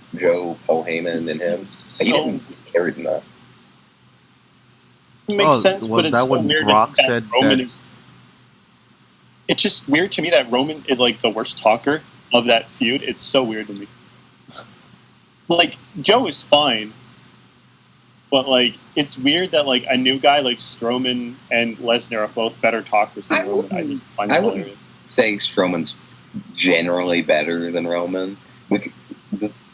Paul Heyman, and him. Like, he didn't carry them up. It makes sense, but it's so weird Brock said Roman is. It's just weird to me that Roman is like the worst talker of that feud. It's so weird to me. Like, Joe is fine, but like it's weird that like a new guy like Strowman and Lesnar are both better talkers than Roman. I just find it hilarious. Say Strowman's generally better than Roman.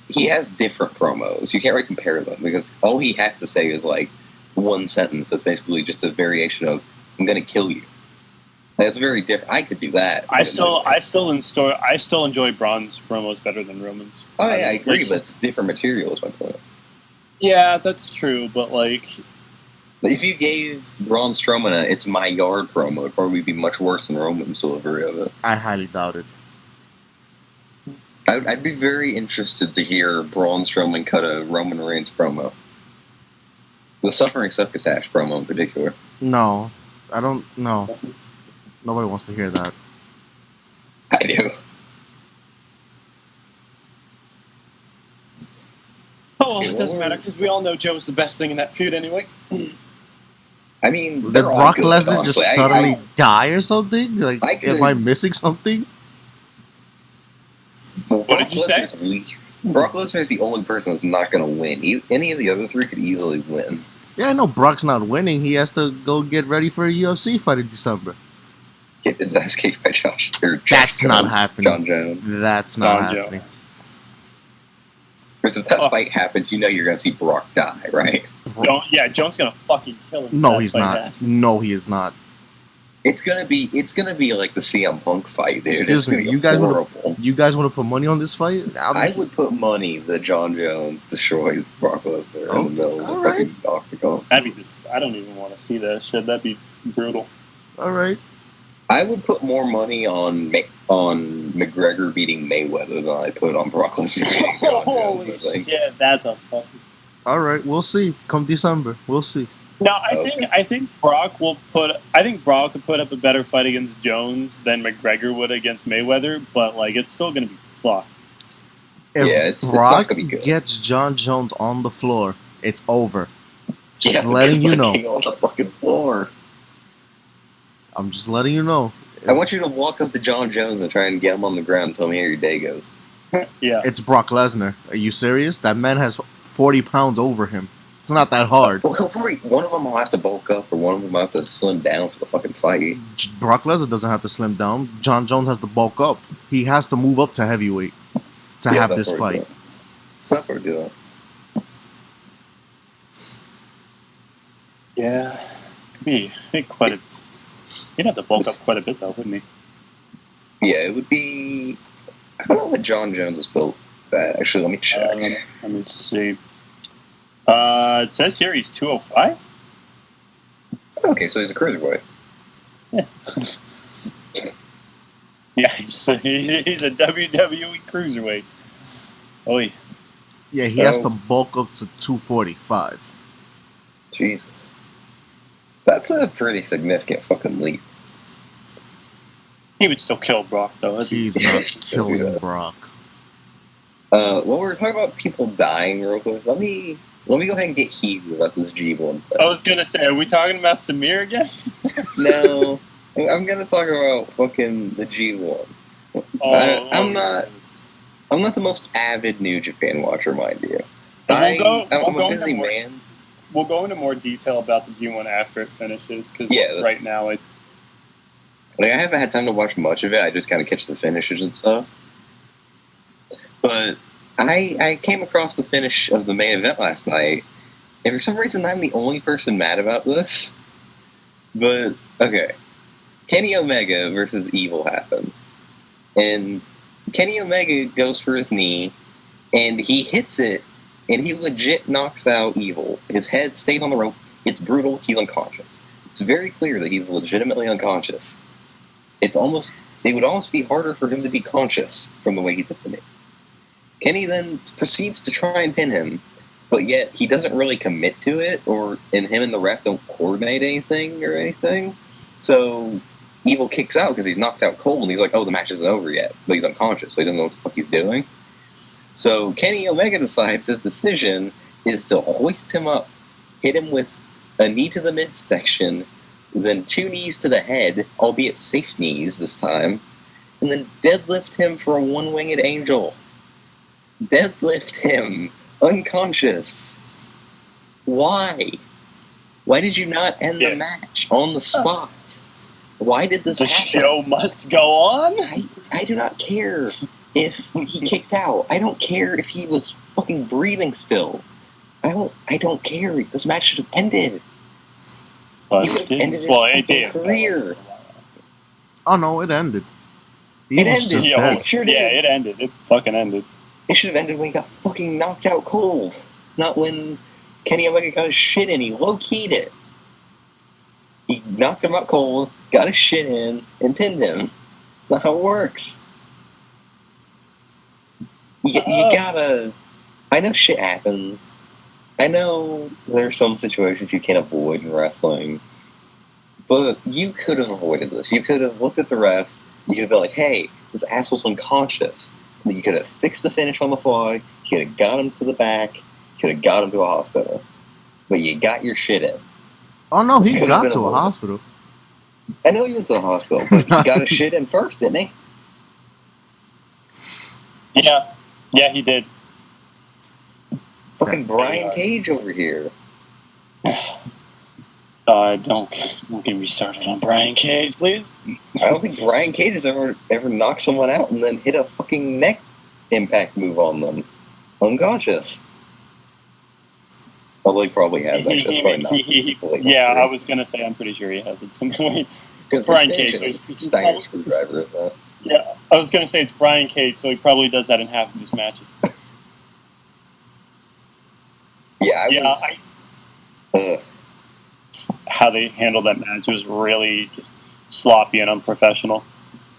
He has different promos. You can't really compare them because all he has to say is like one sentence that's basically just a variation of "I'm going to kill you." That's very different. I could do that. I still enjoy Braun's promos better than Roman's. Oh yeah, I agree, but it's different material is my point. Yeah, that's true, but like if you gave Braun Strowman a "It's My Yard" promo, it'd probably be much worse than Roman's delivery of it. I highly doubt it. I'd be very interested to hear Braun Strowman cut a Roman Reigns promo. The Suffering Succotash promo in particular. No, I don't know. Nobody wants to hear that. I do. Oh, it doesn't matter because we all know Joe's the best thing in that feud anyway. I mean, did Brock Lesnar just suddenly die or something? Like, am I missing something? What did you say? Brock Lesnar is the only person that's not going to win. Any of the other three could easily win. Yeah, I know Brock's not winning. He has to go get ready for a UFC fight in December. Get his ass kicked by Josh. That's not happening. John Jones. That's not happening. Because if that fight happens, you know you're going to see Brock die, right? Jones going to fucking kill him. No, he's not. No, he is not. It's gonna be like the CM Punk fight, dude. Excuse me, you guys want to put money on this fight? I would put money that John Jones destroys Brock Lesnar in the middle of the fucking octagon. That'd be I don't even want to see that shit. That'd be brutal. All right. I would put more money on McGregor beating Mayweather than I put on Brock Lesnar beating John Jones. Holy shit, that's a fucking. All right, we'll see. Come December, we'll see. No, I think Brock will put up a better fight against Jones than McGregor would against Mayweather, but like it's still going to be fucked. If Brock gets John Jones on the floor, it's over. Just letting you know. On the fucking floor. I'm just letting you know. I want you to walk up to John Jones and try and get him on the ground and tell me how your day goes. Yeah. It's Brock Lesnar. Are you serious? That man has 40 pounds over him. It's not that hard. Well, one of them will have to bulk up, or one of them will have to slim down for the fucking fight. Brock Lesnar doesn't have to slim down. John Jones has to bulk up. He has to move up to heavyweight. to have this fight. That's what we're doing. Yeah, could be quite a. He'd have to bulk up quite a bit, though, wouldn't he? Yeah, it would be. I don't know what John Jones has built. That actually, let me check. Let me see. It says here he's 205. Okay, so he's a cruiserweight. Yeah. Yeah, he's a WWE cruiserweight. Oh, yeah, he has to bulk up to 245. Jesus. That's a pretty significant fucking leap. He would still kill Brock, though. He's not killing Brock. Well, we were talking about people dying real quick. Let me go ahead and get heated about this G1 thing. I was going to say, are we talking about Samir again? No. I'm going to talk about fucking the G1. I'm not the most avid New Japan watcher, mind you. I'm a busy man. We'll go into more detail about the G1 after it finishes, because right now I haven't had time to watch much of it. I just kind of catch the finishes and stuff. But I came across the finish of the main event last night, and for some reason I'm the only person mad about this. But, okay. Kenny Omega versus Evil happens. And Kenny Omega goes for his knee, and he hits it, and he legit knocks out Evil. His head stays on the rope. It's brutal. He's unconscious. It's very clear that he's legitimately unconscious. It would almost be harder for him to be conscious from the way he took the knee. Kenny then proceeds to try and pin him, but yet he doesn't really commit to it, and him and the ref don't coordinate anything. So Evil kicks out because he's knocked out cold, and he's like, oh, the match isn't over yet. But he's unconscious, so he doesn't know what the fuck he's doing. So Kenny Omega decides his decision is to hoist him up, hit him with a knee to the midsection, then 2 knees to the head, albeit safe knees this time, and then deadlift him for a one-winged angel. Deadlift him, unconscious. Why? Why did you not end the match on the spot? Why did this happen? The show must go on? I do not care if he kicked out. I don't care if he was fucking breathing still. I don't care. This match should have ended. But he could have ended his career. Oh no, it ended. It ended. It sure did. Yeah, it ended. It fucking ended. It should have ended when he got fucking knocked out cold. Not when Kenny Omega got his shit in. He low-keyed it. He knocked him out cold, got his shit in, and pinned him. That's not how it works. You gotta... I know shit happens. I know there's some situations you can't avoid in wrestling. But you could have avoided this. You could have looked at the ref. You could have been like, hey, this asshole's unconscious. You could have fixed the finish on the fly. You could have got him to the back. You could have got him to a hospital. But you got your shit in. Oh, no, he got to a hospital. I know he went to the hospital, but he got his shit in first, didn't he? Yeah. Yeah, he did. Fucking Brian Cage over here. Don't get me started on Brian Cage, please. I don't think Brian Cage has ever knocked someone out and then hit a fucking neck impact move on them. Unconscious. Although he probably has, actually. That's probably not. I was going to say I'm pretty sure he has at some point. Because Brian Cage is Steiner screwdriver, isn't it? Yeah, I was going to say it's Brian Cage, so he probably does that in half of his matches. How they handled that match was really just sloppy and unprofessional.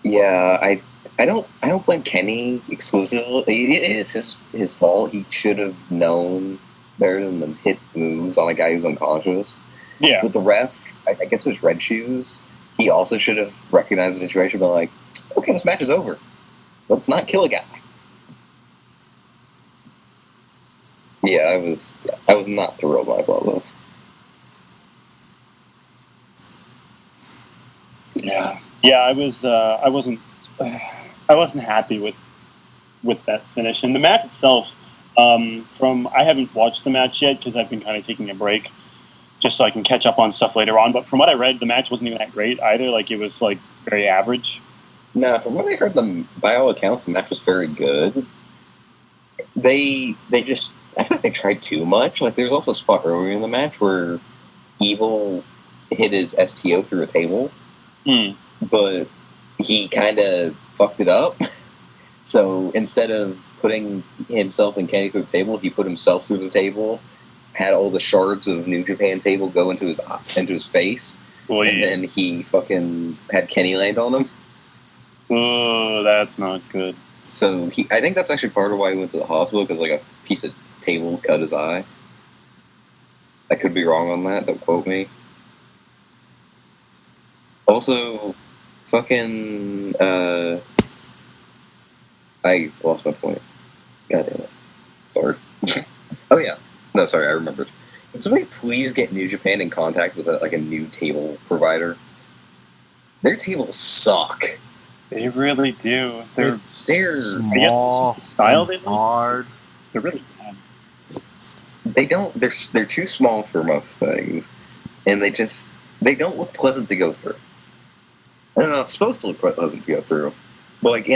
Yeah, I don't blame Kenny exclusively. It is his fault. He should have known better than to hit moves on a guy who's unconscious. Yeah. With the ref, I guess it was Red Shoes. He also should have recognized the situation and been like, okay, this match is over. Let's not kill a guy. Yeah, I was not thrilled when I saw this. Yeah, I wasn't happy with that finish. And the match itself, I haven't watched the match yet because I've been kind of taking a break just so I can catch up on stuff later on. But from what I read, the match wasn't even that great either. Like, it was, like, very average. No, from what I heard, by all accounts, the match was very good. they just, I feel like they tried too much. Like, there's also a spot earlier in the match where Evil hit his STO through a table, but he kind of fucked it up. So instead of putting himself and Kenny through the table, he put himself through the table, had all the shards of New Japan table go into his face, and then he fucking had Kenny land on him. Oh, that's not good. So I think that's actually part of why he went to the hospital, because like a piece of table cut his eye. I could be wrong on that. Don't quote me. Also, fucking I lost my point. God damn it. Sorry. Oh yeah. No, sorry. I remembered. Can somebody please get New Japan in contact with a new table provider? Their tables suck. They really do. They're small, style they hard. They're really bad. They don't. They're too small for most things, and they don't look pleasant to go through. I don't know. It's supposed to look pleasant to go through, but like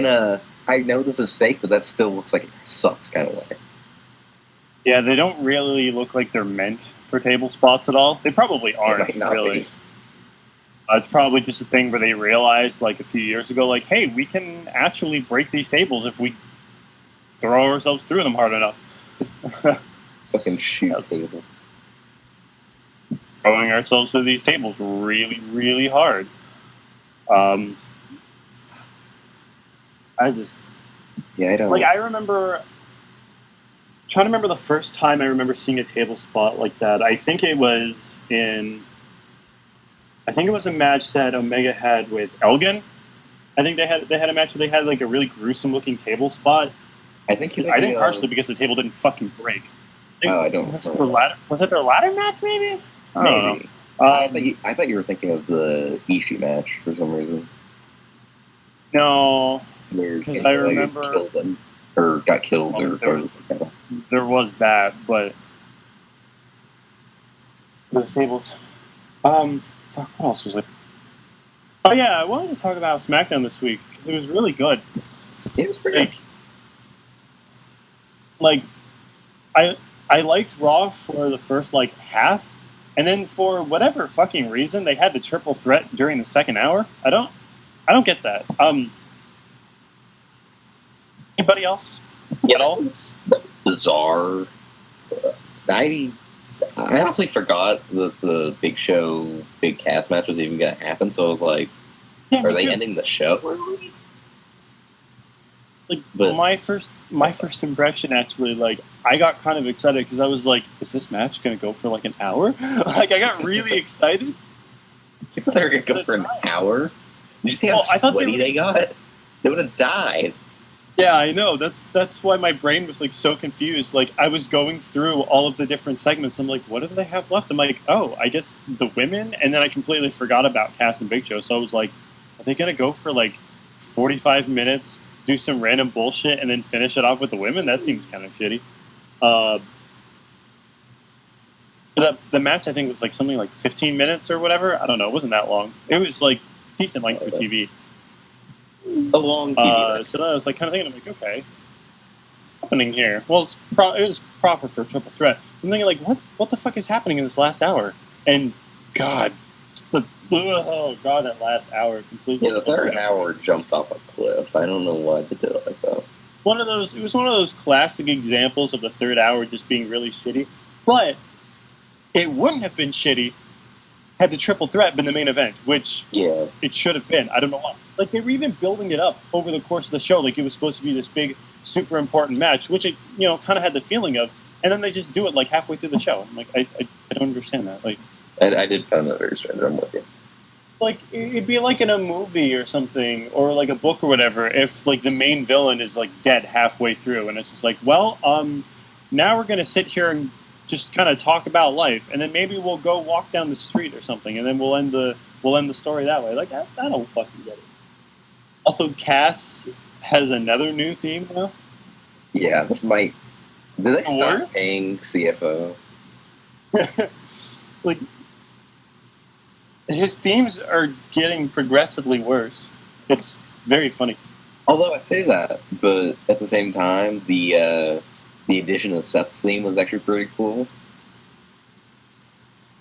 I know this is fake, but that still looks like it sucks kind of way. Yeah, they don't really look like they're meant for table spots at all. They probably aren't, They might not really. be. It's probably just a thing where they realized, like, a few years ago, like, hey, we can actually break these tables if we throw ourselves through them hard enough. Fucking shoot table. Throwing ourselves through these tables really, really hard. I don't... Like, I remember... trying to remember the first time I remember seeing a table spot like that. I think it was a match that Omega had with Elgin. I think they had a match where they had like a really gruesome looking table spot. I think partially because the table didn't fucking break. I don't know. Was it their ladder match, maybe? Maybe. I thought you were thinking of the Ishii match for some reason. No, because I remember killed him or got killed there was that, but the tables. Fuck, what else was it? Oh yeah, I wanted to talk about SmackDown this week because it was really good. It was pretty good. Like, I liked Raw for the first like half, and then for whatever fucking reason they had the triple threat during the second hour. I don't get that. Anybody else? Yeah, that was bizarre. I honestly forgot that the Big Show, Big Cass match was even going to happen, so I was like, are they ending the show? Like, my first impression, actually, like, I got kind of excited because I was like, is this match going to go for like an hour? Like, I got really excited. You thought they were going to go for an hour? Did you see how sweaty they got? They would have died. Yeah, I know. That's why my brain was like so confused. Like, I was going through all of the different segments. I'm like, what do they have left? I'm like, oh, I guess the women. And then I completely forgot about Cass and Big Show. So I was like, are they gonna go for like 45 minutes, do some random bullshit, and then finish it off with the women? That seems kind of shitty. The match, I think, was like something like 15 minutes or whatever. I don't know. It wasn't that long. It was like decent length for TV. A long TV. So then I was like kind of thinking, I'm like, okay, what's happening here? Well, it was proper for a triple threat. I'm thinking, like, what the fuck is happening in this last hour? And God, that last hour completely. Yeah, the third hour jumped off a cliff. I don't know why they did it like that. It was one of those classic examples of the third hour just being really shitty. But it wouldn't have been shitty had the triple threat been the main event, which it should have been. I don't know why. Like, they were even building it up over the course of the show, like it was supposed to be this big, super important match, which it, kind of had the feeling of, and then they just do it like halfway through the show. I'm like, I don't understand that. Like, I did find that very strange. I'm with you. Like, it'd be like in a movie or something, or like a book or whatever, if like the main villain is like dead halfway through, and it's just like, well, now we're gonna sit here and just kind of talk about life, and then maybe we'll go walk down the street or something, and then we'll end the story that way. Like, I don't fucking get it. Also, Cass has another new theme now. Yeah, this might. Did they start paying CFO? Like, his themes are getting progressively worse. It's very funny. Although I say that, but at the same time, the the addition of Seth's theme was actually pretty cool.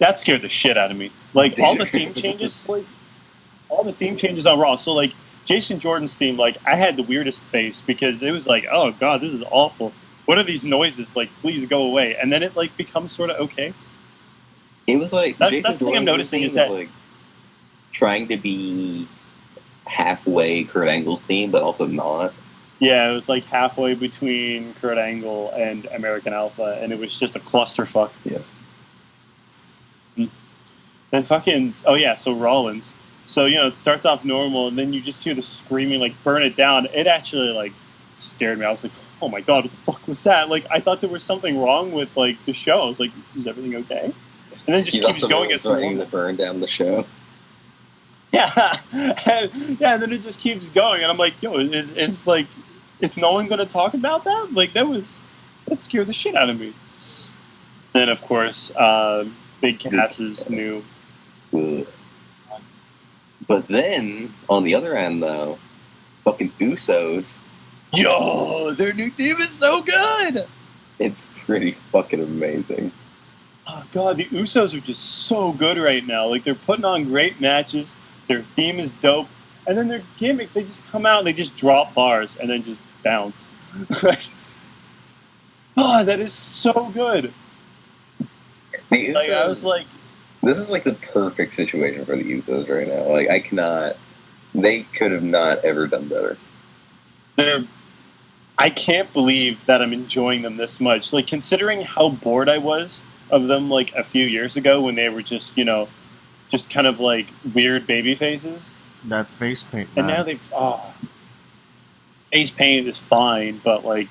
That scared the shit out of me. Like, all the theme changes, on Raw. So, like, Jason Jordan's theme, like, I had the weirdest face because it was like, oh, God, this is awful. What are these noises? Like, please go away. And then it, like, becomes sort of okay. It was like, that's the thing I'm noticing is that, like, trying to be halfway Kurt Angle's theme, but also not. Yeah, it was like halfway between Kurt Angle and American Alpha, and it was just a clusterfuck. Yeah. Then fucking, oh yeah, so Rollins. So, you know, it starts off normal, and then you just hear the screaming, like, burn it down. It actually, like, scared me. I was like, oh my God, what the fuck was that? Like, I thought there was something wrong with, like, the show. I was like, is everything okay? And then it just keeps going. It's starting to burn down the show. Yeah. And then it just keeps going, and I'm like, yo, is no one going to talk about that? Like, that scared the shit out of me. Then, of course, Big Cass's new... But then, on the other end, though, fucking Usos. Yo, their new theme is so good! It's pretty fucking amazing. Oh, God, the Usos are just so good right now. Like, they're putting on great matches. Their theme is dope. And then their gimmick, they just come out and they just drop bars and then just bounce. Oh, that is so good. The Usos, like, I was like... This is like the perfect situation for the Usos right now. Like, they could have not ever done better. I can't believe that I'm enjoying them this much. Like, considering how bored I was of them, like, a few years ago when they were just, you know, just kind of, like, weird baby faces. That face paint, and now they've... face paint is fine, but, like...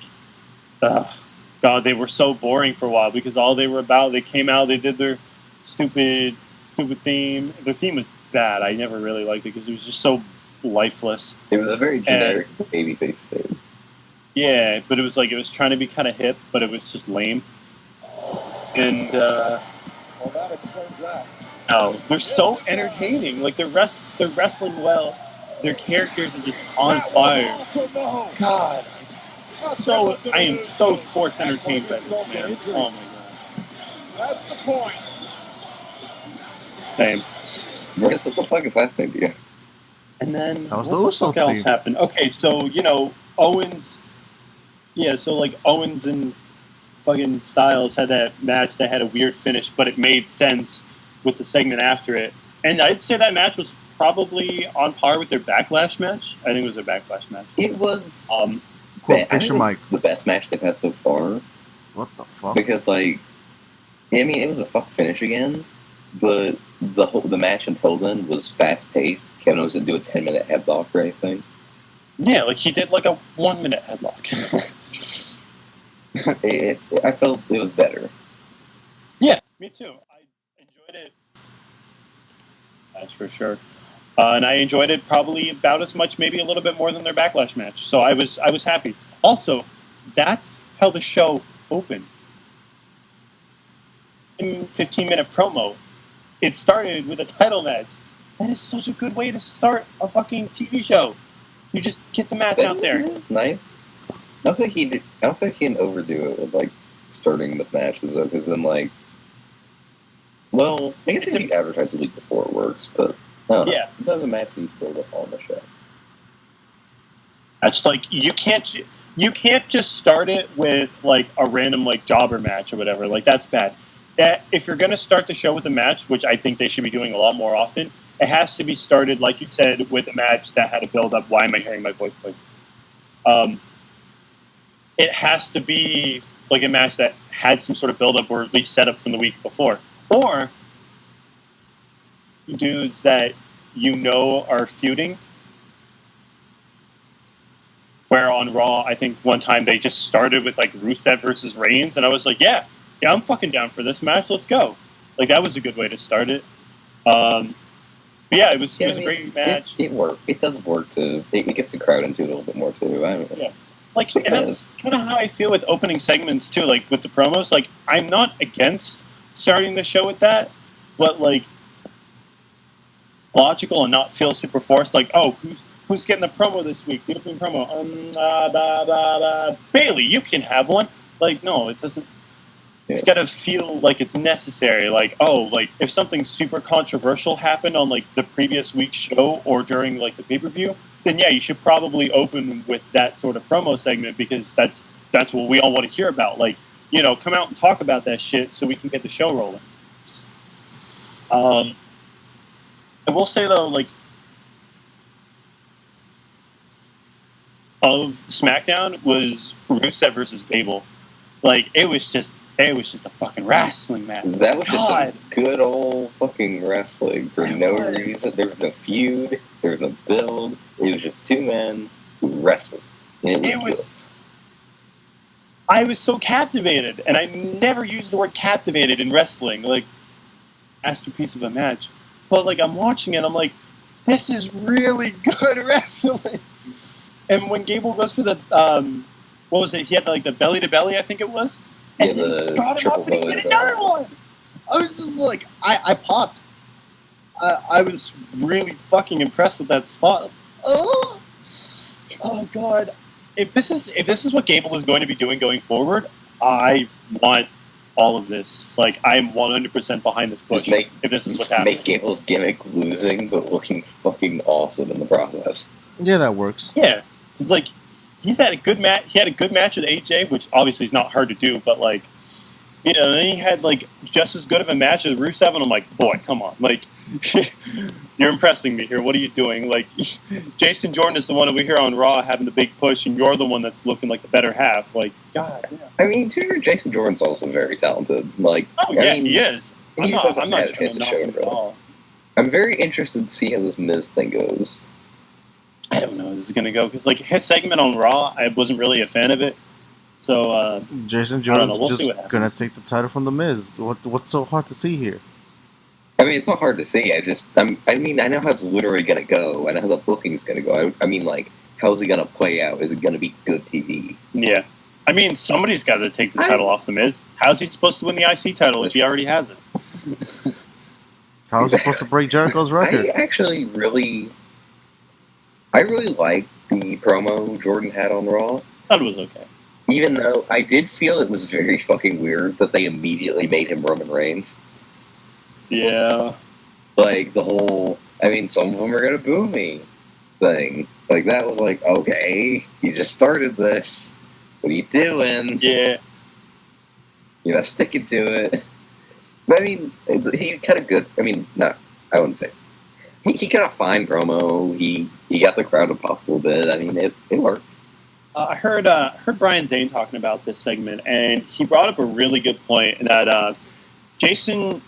God, they were so boring for a while because all they were about... They came out, they did their... Stupid theme. Their theme was bad. I never really liked it because it was just so lifeless. It was a very generic babyface theme. Yeah, but it was like it was trying to be kind of hip, but it was just lame. And well, that explains that. Oh, they're so entertaining. Like they're wrestling well. Their characters are just on fire. God, I am so sports entertained by this, man. Oh my God. That's the point. Same. Bhris, what the fuck is happening to you? And then what the fuck else happened? Okay, so, you know, Owens... Yeah, so, like, Owens and fucking Styles had that match that had a weird finish, but it made sense with the segment after it. And I'd say that match was probably on par with their Backlash match. I think it was their Backlash match. It was... Mike. The best match they've had so far. What the fuck? Because, like... I mean, it was a fuck finish again, but the match until then was fast paced. Kevin Owens didn't do a 10-minute headlock or anything. Yeah, like he did like a 1-minute headlock. I felt it was better. Yeah, me too. I enjoyed it. That's for sure. And I enjoyed it probably about as much, maybe a little bit more than their Backlash match. So I was happy. Also, that's how the show opened. 15-minute promo. It started with a title match. That is such a good way to start a fucking TV show. You just get the match out there. It's nice. I don't think he can overdo it with, like, starting the matches, though, because then, like... Well, I guess if you advertise the week before it works, but... I don't know. Yeah. Sometimes the match needs to build up on the show. That's like, you can't just start it with, like, a random, like, jobber match or whatever. Like, that's bad. If you're going to start the show with a match, which I think they should be doing a lot more often, it has to be started, like you said, with a match that had a build-up. Why am I hearing my voice twice? It has to be like a match that had some sort of build-up or at least set up from the week before. Or dudes that you know are feuding. Where on Raw, I think one time they just started with like Rusev versus Reigns, and I was like, yeah, I'm fucking down for this match. Let's go. Like, that was a good way to start it. But yeah, it was a great match. It worked. It does work too. It gets the crowd into it a little bit more too. I don't know. Yeah. Like, and that's kind of how I feel with opening segments too. Like with the promos, like I'm not against starting the show with that, but like logical and not feel super forced. Like, oh, who's getting the promo this week? The opening promo. Bailey, you can have one. Like, no, it doesn't. It's got to feel like it's necessary. Like, oh, like if something super controversial happened on like the previous week's show or during like the pay-per-view, then yeah, you should probably open with that sort of promo segment because that's what we all want to hear about. Like, you know, come out and talk about that shit so we can get the show rolling. I will say though, like, of SmackDown was Rusev versus Gable. Like, it was just a fucking wrestling match. That was just some good old fucking wrestling for no reason. There was no feud. There was no build. It was just two men who wrestled. I was so captivated, and I never used the word captivated in wrestling. Like, masterpiece of a match. But, like, I'm watching it, I'm like, this is really good wrestling. And when Gable goes for the, what was it? He had, like, the belly-to-belly, I think it was. And he got him up and he did another one. I was just like, I popped. I was really fucking impressed with that spot. Oh god! If this is what Gable is going to be doing going forward, I want all of this. Like, I'm 100% behind this push. If this is what's happening, make Gable's gimmick losing, but looking fucking awesome in the process. Yeah, that works. Yeah, like. He's had a good match. He had a good match with AJ, which obviously is not hard to do. But like, you know, then he had like just as good of a match with Rusev, and I'm like, boy, come on, like, you're impressing me here. What are you doing? Like, Jason Jordan is the one over here on Raw having the big push, and you're the one that's looking like the better half. Like, God. Yeah. I mean, Jason Jordan's also very talented. Like, oh yeah, he is. I'm not trying to knock him at all. I'm very interested to see how this Miz thing goes. I don't know how this is going to go, because like his segment on Raw, I wasn't really a fan of it. So Jason Jordan's just going to take the title from The Miz. What's so hard to see here? I mean, it's not hard to see. I know how it's literally going to go. I know how the booking's going to go. I mean, like, how's it going to play out? Is it going to be good TV? Yeah. I mean, somebody's got to take the title off The Miz. How's he supposed to win the IC title if he already has it? How is he supposed to break Jericho's record? I really liked the promo Jordan had on Raw. Thought it was okay. Even though I did feel it was very fucking weird that they immediately made him Roman Reigns. Yeah. Like, the whole, I mean, some of them are gonna boo me thing. Like, that was like, okay, you just started this. What are you doing? Yeah. You know, sticking to it. But I mean, he got a good, I wouldn't say. He got a fine promo. He got the crowd to pop a little bit. I mean, it worked. I heard Brian Zane talking about this segment, and he brought up a really good point that Jason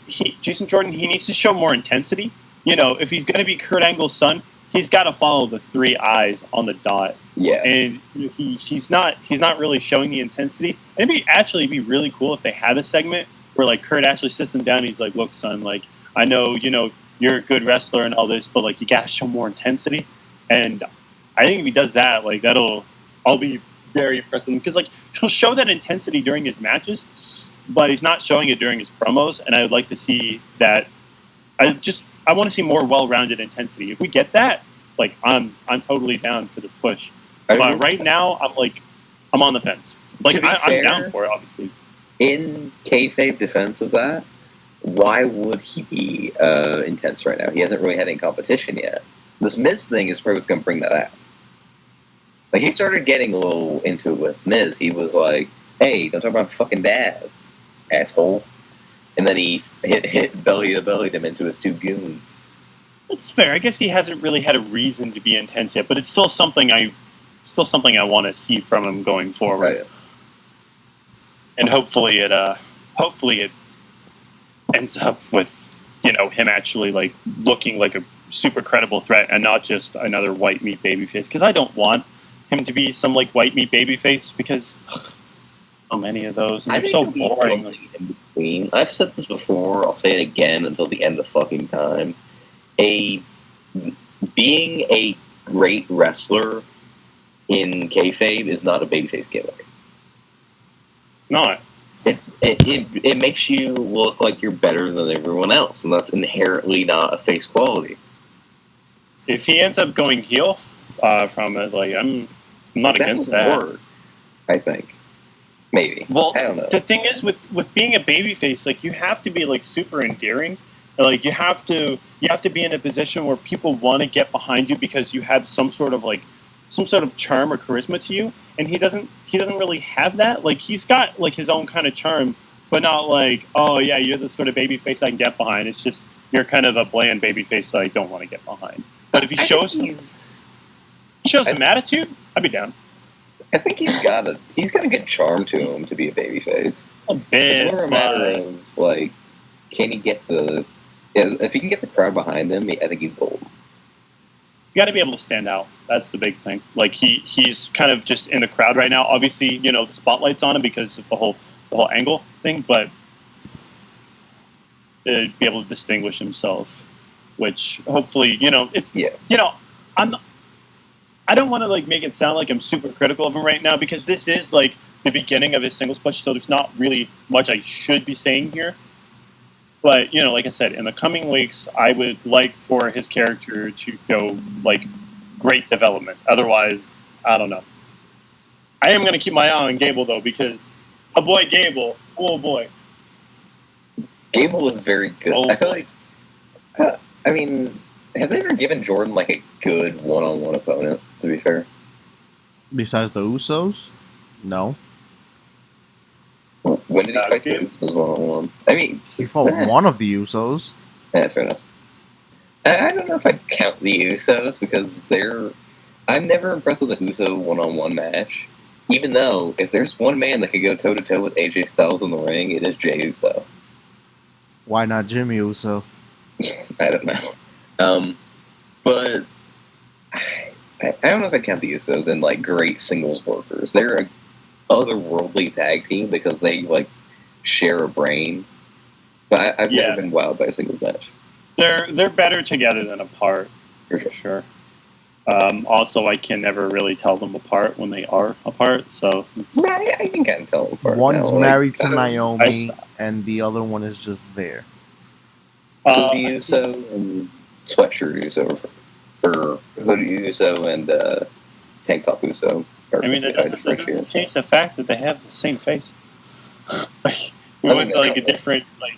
Jordan, he needs to show more intensity. You know, if he's going to be Kurt Angle's son, he's got to follow the 3 eyes on the dot. Yeah, and he's not really showing the intensity. And it'd be really cool if they had a segment where like Kurt actually sits him down. And he's like, "Look, son, like I know you're a good wrestler and all this, but like you gotta show more intensity." And I think if he does that, like I'll be very impressed with him, because like he'll show that intensity during his matches, but he's not showing it during his promos. And I would like to see that. I want to see more well-rounded intensity. If we get that, like I'm totally down for this push. But right now, I'm on the fence. Like I'm down for it, obviously. In kayfabe defense of that, why would he be intense right now? He hasn't really had any competition yet. This Miz thing is probably what's going to bring that out. Like, he started getting a little into it with Miz. He was like, "Hey, don't talk about fucking dad, asshole." And then he hit belly-to-belly him into his 2 goons. That's fair. I guess he hasn't really had a reason to be intense yet, but it's still something I want to see from him going forward. Right. And hopefully it ends up with him actually like looking like a super credible threat and not just another white meat babyface. Because I don't want him to be some like white meat babyface, because so many of those, and they're so boring. In between. I've said this before. I'll say it again until the end of fucking time. Being a great wrestler in kayfabe is not a babyface gimmick. Not. It makes you look like you're better than everyone else, and that's inherently not a face quality. If he ends up going heel from it, like I'm not against that. Work, I think, Maybe. Well, I don't know. The thing is, with being a babyface, like, you have to be, like, super endearing. Like, you have to be in a position where people want to get behind you because you have some sort of charm or charisma to you, and he doesn't really have that. Like, he's got, like, his own kind of charm, but not like, oh yeah, you're the sort of babyface I can get behind. It's just you're kind of a bland babyface that I don't want to get behind. But if he shows some attitude, I'd be down. I think he's got a good charm to him to be a babyface. A bit. It's more a matter of, like, can he get if he can get the crowd behind him, I think he's gold. You got to be able to stand out. That's the big thing. Like, he's kind of just in the crowd right now. Obviously, you know, the spotlight's on him because of the whole angle thing, but to be able to distinguish himself, which hopefully, you know, I don't want to, like, make it sound like I'm super critical of him right now, because this is, like, the beginning of his singles push, so there's not really much I should be saying here. But, you know, like I said, in the coming weeks, I would like for his character to go, like, great development. Otherwise, I don't know. I am going to keep my eye on Gable, though, because my boy Gable, oh boy. Gable was very good. I feel like, I mean, have they ever given Jordan, like, a good one-on-one opponent, to be fair? Besides the Usos? No. When did he fight the Usos one-on-one? I mean, he fought one of the Usos. Yeah, fair enough. I don't know if I'd count the Usos, because I'm never impressed with a Uso one-on-one match. Even though, if there's one man that could go toe-to-toe with AJ Styles in the ring, it is Jey Uso. Why not Jimmy Uso? I don't know. But I don't know if I count the Usos in, like, great singles workers. They're a otherworldly tag team because they, like, share a brain. But I've never been wowed by a singles match. They're better together than apart, for sure. Also, I can never really tell them apart when they are apart. So I can kind of tell them apart. One's married to Naomi, and the other one is just there. Hoodie Uso and Sweatshirt Uso, or Hoodie Uso and Tank Top Uso. I mean, it doesn't change the fact that they have the same face. Like, it was like a different, like.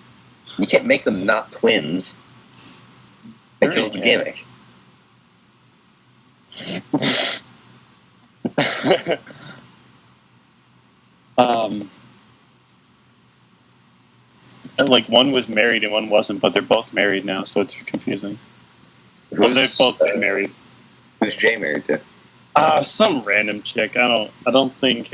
You can't make them not twins. That kills the gimmick. Like, one was married and one wasn't, but they're both married now, so it's confusing. Well, they've both been married. Who's Jay married to? Some random chick. I don't think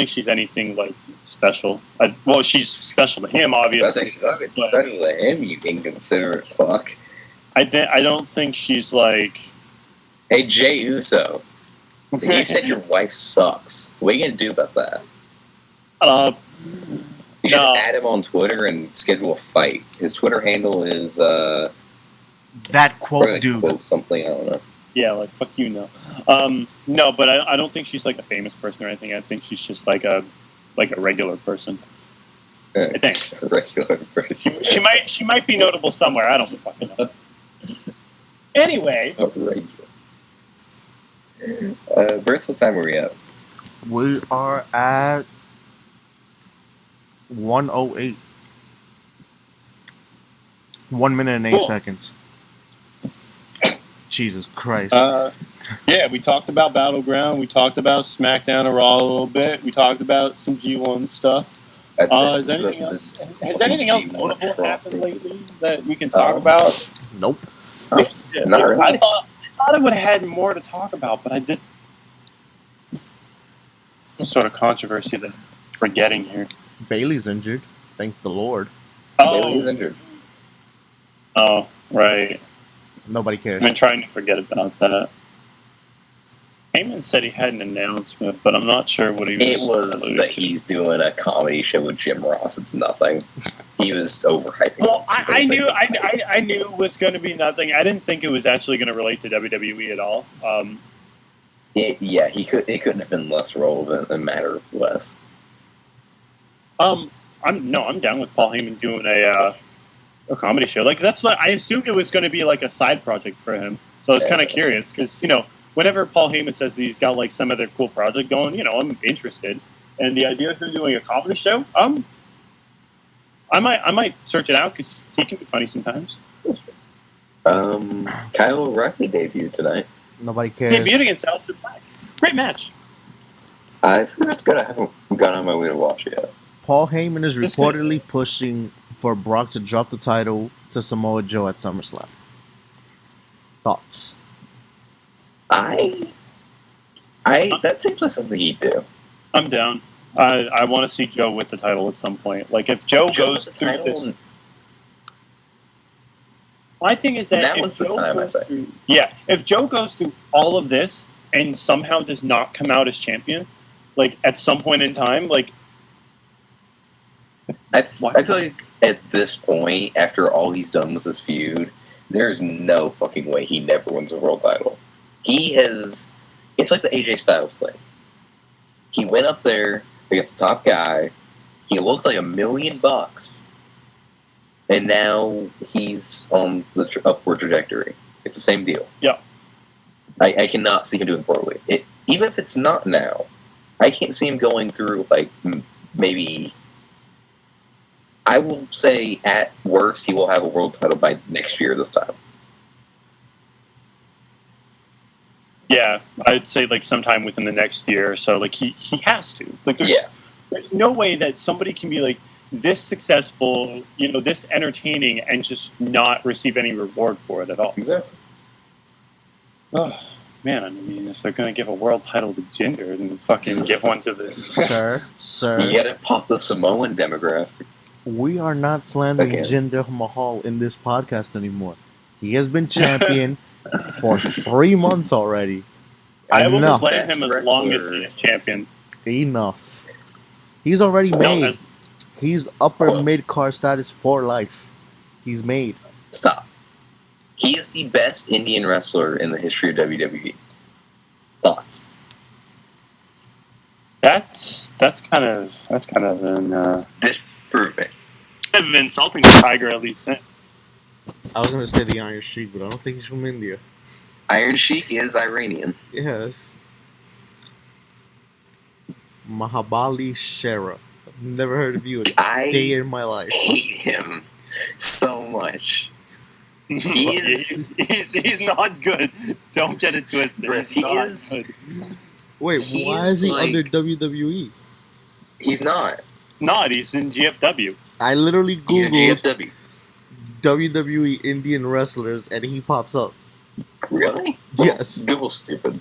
she's anything, like, special. Well, she's special to him, obviously. I think she's obviously special to him, you inconsiderate fuck. I don't think she's like. Hey, Jey Uso. You said your wife sucks. What are you gonna do about that? You should add him on Twitter and schedule a fight. His Twitter handle is that quote dude. Quote something, I don't know. Yeah, like, fuck you, no. No, but I don't think she's, like, a famous person or anything. I think she's just like a regular person. I think. A regular person. She might be notable somewhere. I don't fucking know. Anyway. A regular. Bhris, what time are we at? We are at 1:08. 1 minute and 8 seconds. Jesus Christ. Yeah, we talked about Battleground. We talked about SmackDown or Raw a little bit. We talked about some G1 stuff. Has anything else notable happened lately that we can talk about? Nope. Not really. I thought I would have had more to talk about, but I did. Some sort of controversy that I'm forgetting here. Bailey's injured. Thank the Lord. Bailey's injured. Oh, right. Nobody cares. I've been trying to forget about that. Heyman said he had an announcement, but I'm not sure what he was. It was that he's doing a comedy show with Jim Ross. It's nothing. He was overhyping. Well, I knew it was going to be nothing. I didn't think it was actually going to relate to WWE at all. It couldn't have been less relevant and matter less. I'm down with Paul Heyman doing a comedy show. Like, that's what I assumed it was going to be, like, a side project for him. So I was kind of curious because, whenever Paul Heyman says that he's got, like, some other cool project going, I'm interested. And the idea of him doing a comedy show, I might search it out because he can be funny sometimes. Kyle O'Reilly debuted tonight. Nobody cares. He beat against Aleister Black. Great match. I've heard it's good. I haven't gone on my way to watch it yet. Paul Heyman is reportedly pushing for Brock to drop the title to Samoa Joe at SummerSlam. Thoughts? That seems like something he'd do. I'm down. I want to see Joe with the title at some point. Like, if Joe goes through this... My thing is that was the time, I think. If Joe goes through all of this and somehow does not come out as champion, like, at some point in time, like... I feel like at this point, after all he's done with this feud, there's no fucking way he never wins a world title. It's like the AJ Styles thing. He went up there against the top guy, he looked like $1 million, and now he's on the upward trajectory. It's the same deal. Yeah. I cannot see him doing poorly. Even if it's not now, I can't see him going through, like, maybe... I will say, at worst, he will have a world title by next year this time. Yeah, I'd say, like, sometime within the next year or so. Like, he has to. Like, there's no way that somebody can be, like, this successful, this entertaining, and just not receive any reward for it at all. Exactly. Oh, man, I mean, if they're going to give a world title to Jinder, then fucking give one to the... Sir. You gotta pop the Samoan demographic. We are not slandering Jinder Mahal in this podcast anymore. He has been champion for 3 months already. I will slam him as long as he is champion. Enough. He's already made. He's upper mid-card status for life. He's made. Stop. He is the best Indian wrestler in the history of WWE. Thoughts? That's kind of an disprove me. Kind of insulting the Tiger Elite Sin. I was gonna say the Iron Sheik, but I don't think he's from India. Iron Sheik is Iranian. Yes. Mahabali Shera. I've never heard of you a day in my life. I hate him so much. He's not good. Don't get it twisted. He is. Good. Wait, why is he under WWE? He's not. He's in GFW. I literally googled GFW. WWE Indian wrestlers and he pops up. Really? Yes. Google's stupid.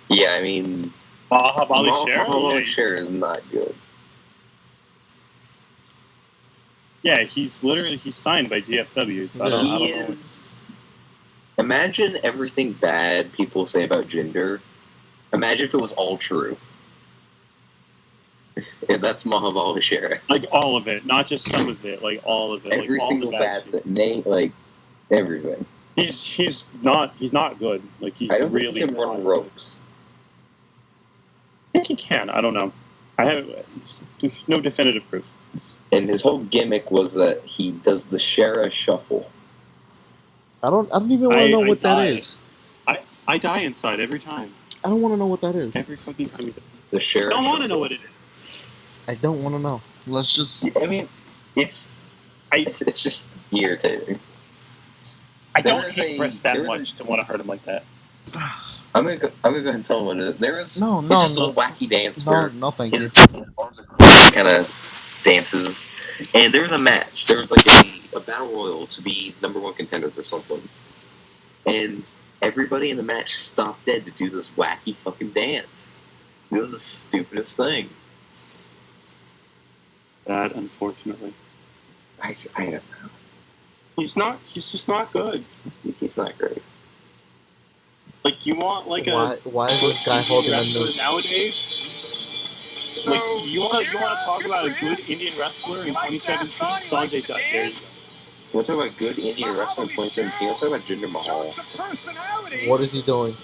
Yeah, I mean... Mahabali Shera is not good. Yeah, he's signed by GFW. So I don't know. Imagine everything bad people say about Jinder. Imagine if it was all true. And that's Mahabali Shera. Like all of it, not just some of it. Like all of it. Every single bad thing. Like everything. He's not good. Like he's I don't really think he can run ropes. I think he can. I don't know. There's no definitive proof. And his whole gimmick was that he does the Shera shuffle. I don't even want to know what that is. I die inside every time. I don't want to know what that is. Every fucking time. The Shera. I don't want to know what it is. I don't want to know. Let's just. I mean, it's just irritating. I don't hate Bhris that much to want to hurt him like that. I'm gonna go ahead and tell him what there was. No, just a little wacky dance where thank you. His arms are crossed, kind of dances, and there was a match. There was like a battle royal to be #1 contender for something, and everybody in the match stopped dead to do this wacky fucking dance. It was the stupidest thing. That, unfortunately, I don't know. He's just not good. He's not great. Like, you want, like, why is this guy holding a noose? Nowadays, like, you want to talk about a good Indian wrestler in 2017? Sanjay Dutt. There you go. You want to talk about good Indian wrestler in 2017? Let's talk about Jinder Mahal. What is he doing?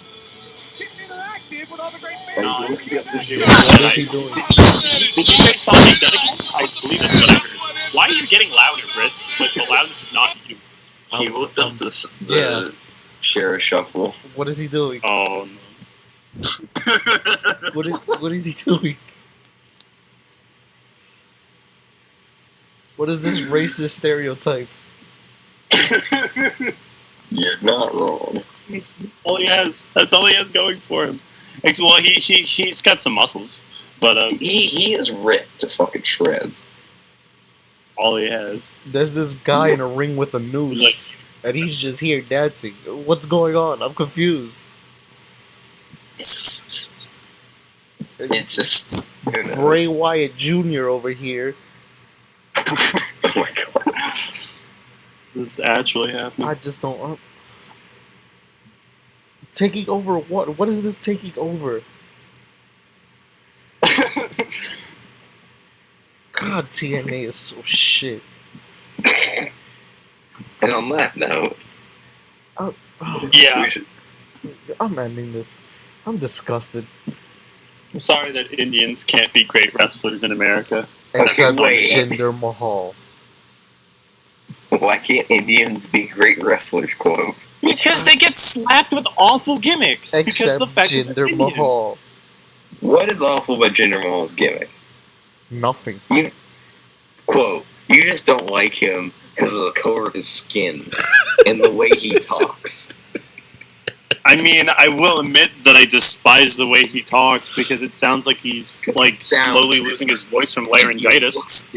What is he doing? Did you say Sanjay Dutt again? I believe that's what I heard. Why are you getting louder, Bhris? Like, the loudness is not you. He looked up Share a shuffle. What is he doing? Oh no. What is he doing? What is this racist stereotype? You're not wrong. All he has. That's all he has going for him. Well, he's got some muscles, but he is ripped to fucking shreds. All he has. There's this guy in a ring with a noose, and he's just here dancing. What's going on? I'm confused. It's just Bray Wyatt Jr. over here. Oh my god. This is actually happening. I just don't. Taking over what? What is this taking over? God, TNA is so shit. And on that note, yeah, I'm ending this. I'm disgusted. I'm sorry that Indians can't be great wrestlers in America. Except Jinder Mahal. Why can't Indians be great wrestlers, quote? Because they get slapped with awful gimmicks. Except because of the fact Jinder Mahal. What is awful about Jinder Mahal's gimmick? Nothing. Quote, you just don't like him because of the color of his skin and the way he talks. I mean, I will admit that I despise the way he talks because it sounds like he's slowly losing his voice from laryngitis.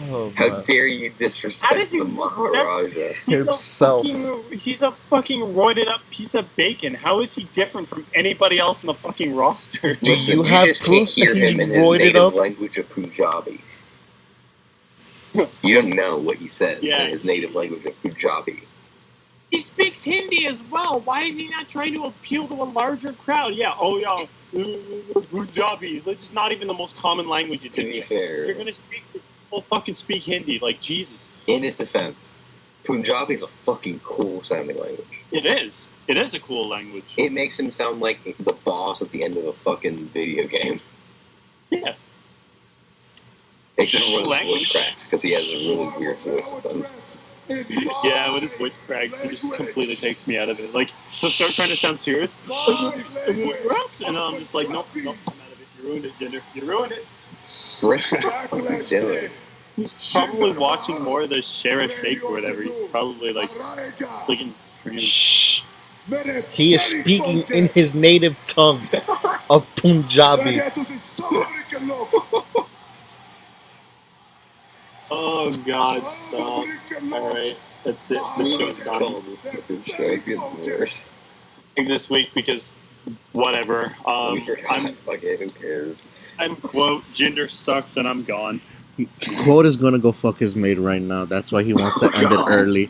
Oh, how dare you disrespect the Maharaja himself? He's a fucking roided up piece of bacon. How is he different from anybody else in the fucking roster? Listen, you just can't hear him in his native language of Punjabi. You don't know what he says in his native language of Punjabi. He speaks Hindi as well. Why is he not trying to appeal to a larger crowd? Yeah, Punjabi. That's just not even the most common language in India. To be fair, if you're gonna speak, fucking speak Hindi, like Jesus. In his defense, Punjabi is a fucking cool sounding language. It is. It is a cool language. It makes him sound like the boss at the end of a fucking video game. Yeah. Except for when his voice cracks, because he has a really weird voice sometimes. Yeah, when his voice cracks, he just completely takes me out of it. Like, he'll start trying to sound serious, and I'm just like, nope, I'm out of it. You ruined it, Jinder. You ruined it. What the fuck is he doing? He's probably watching more of the Share a Shake or whatever. He's probably, like, clicking for him. Shh. He is speaking in his native tongue of Punjabi. Oh God! Stop! All right, that's it. The show's done. This week because whatever. Who cares? I'm quote Jinder sucks and I'm gone. Quote is gonna go fuck his maid right now. That's why he wants to end it early.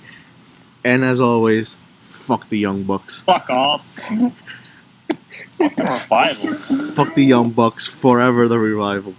And as always, fuck the Young Bucks. Fuck off. Fuck the revival. Fuck the Young Bucks. Forever the revival.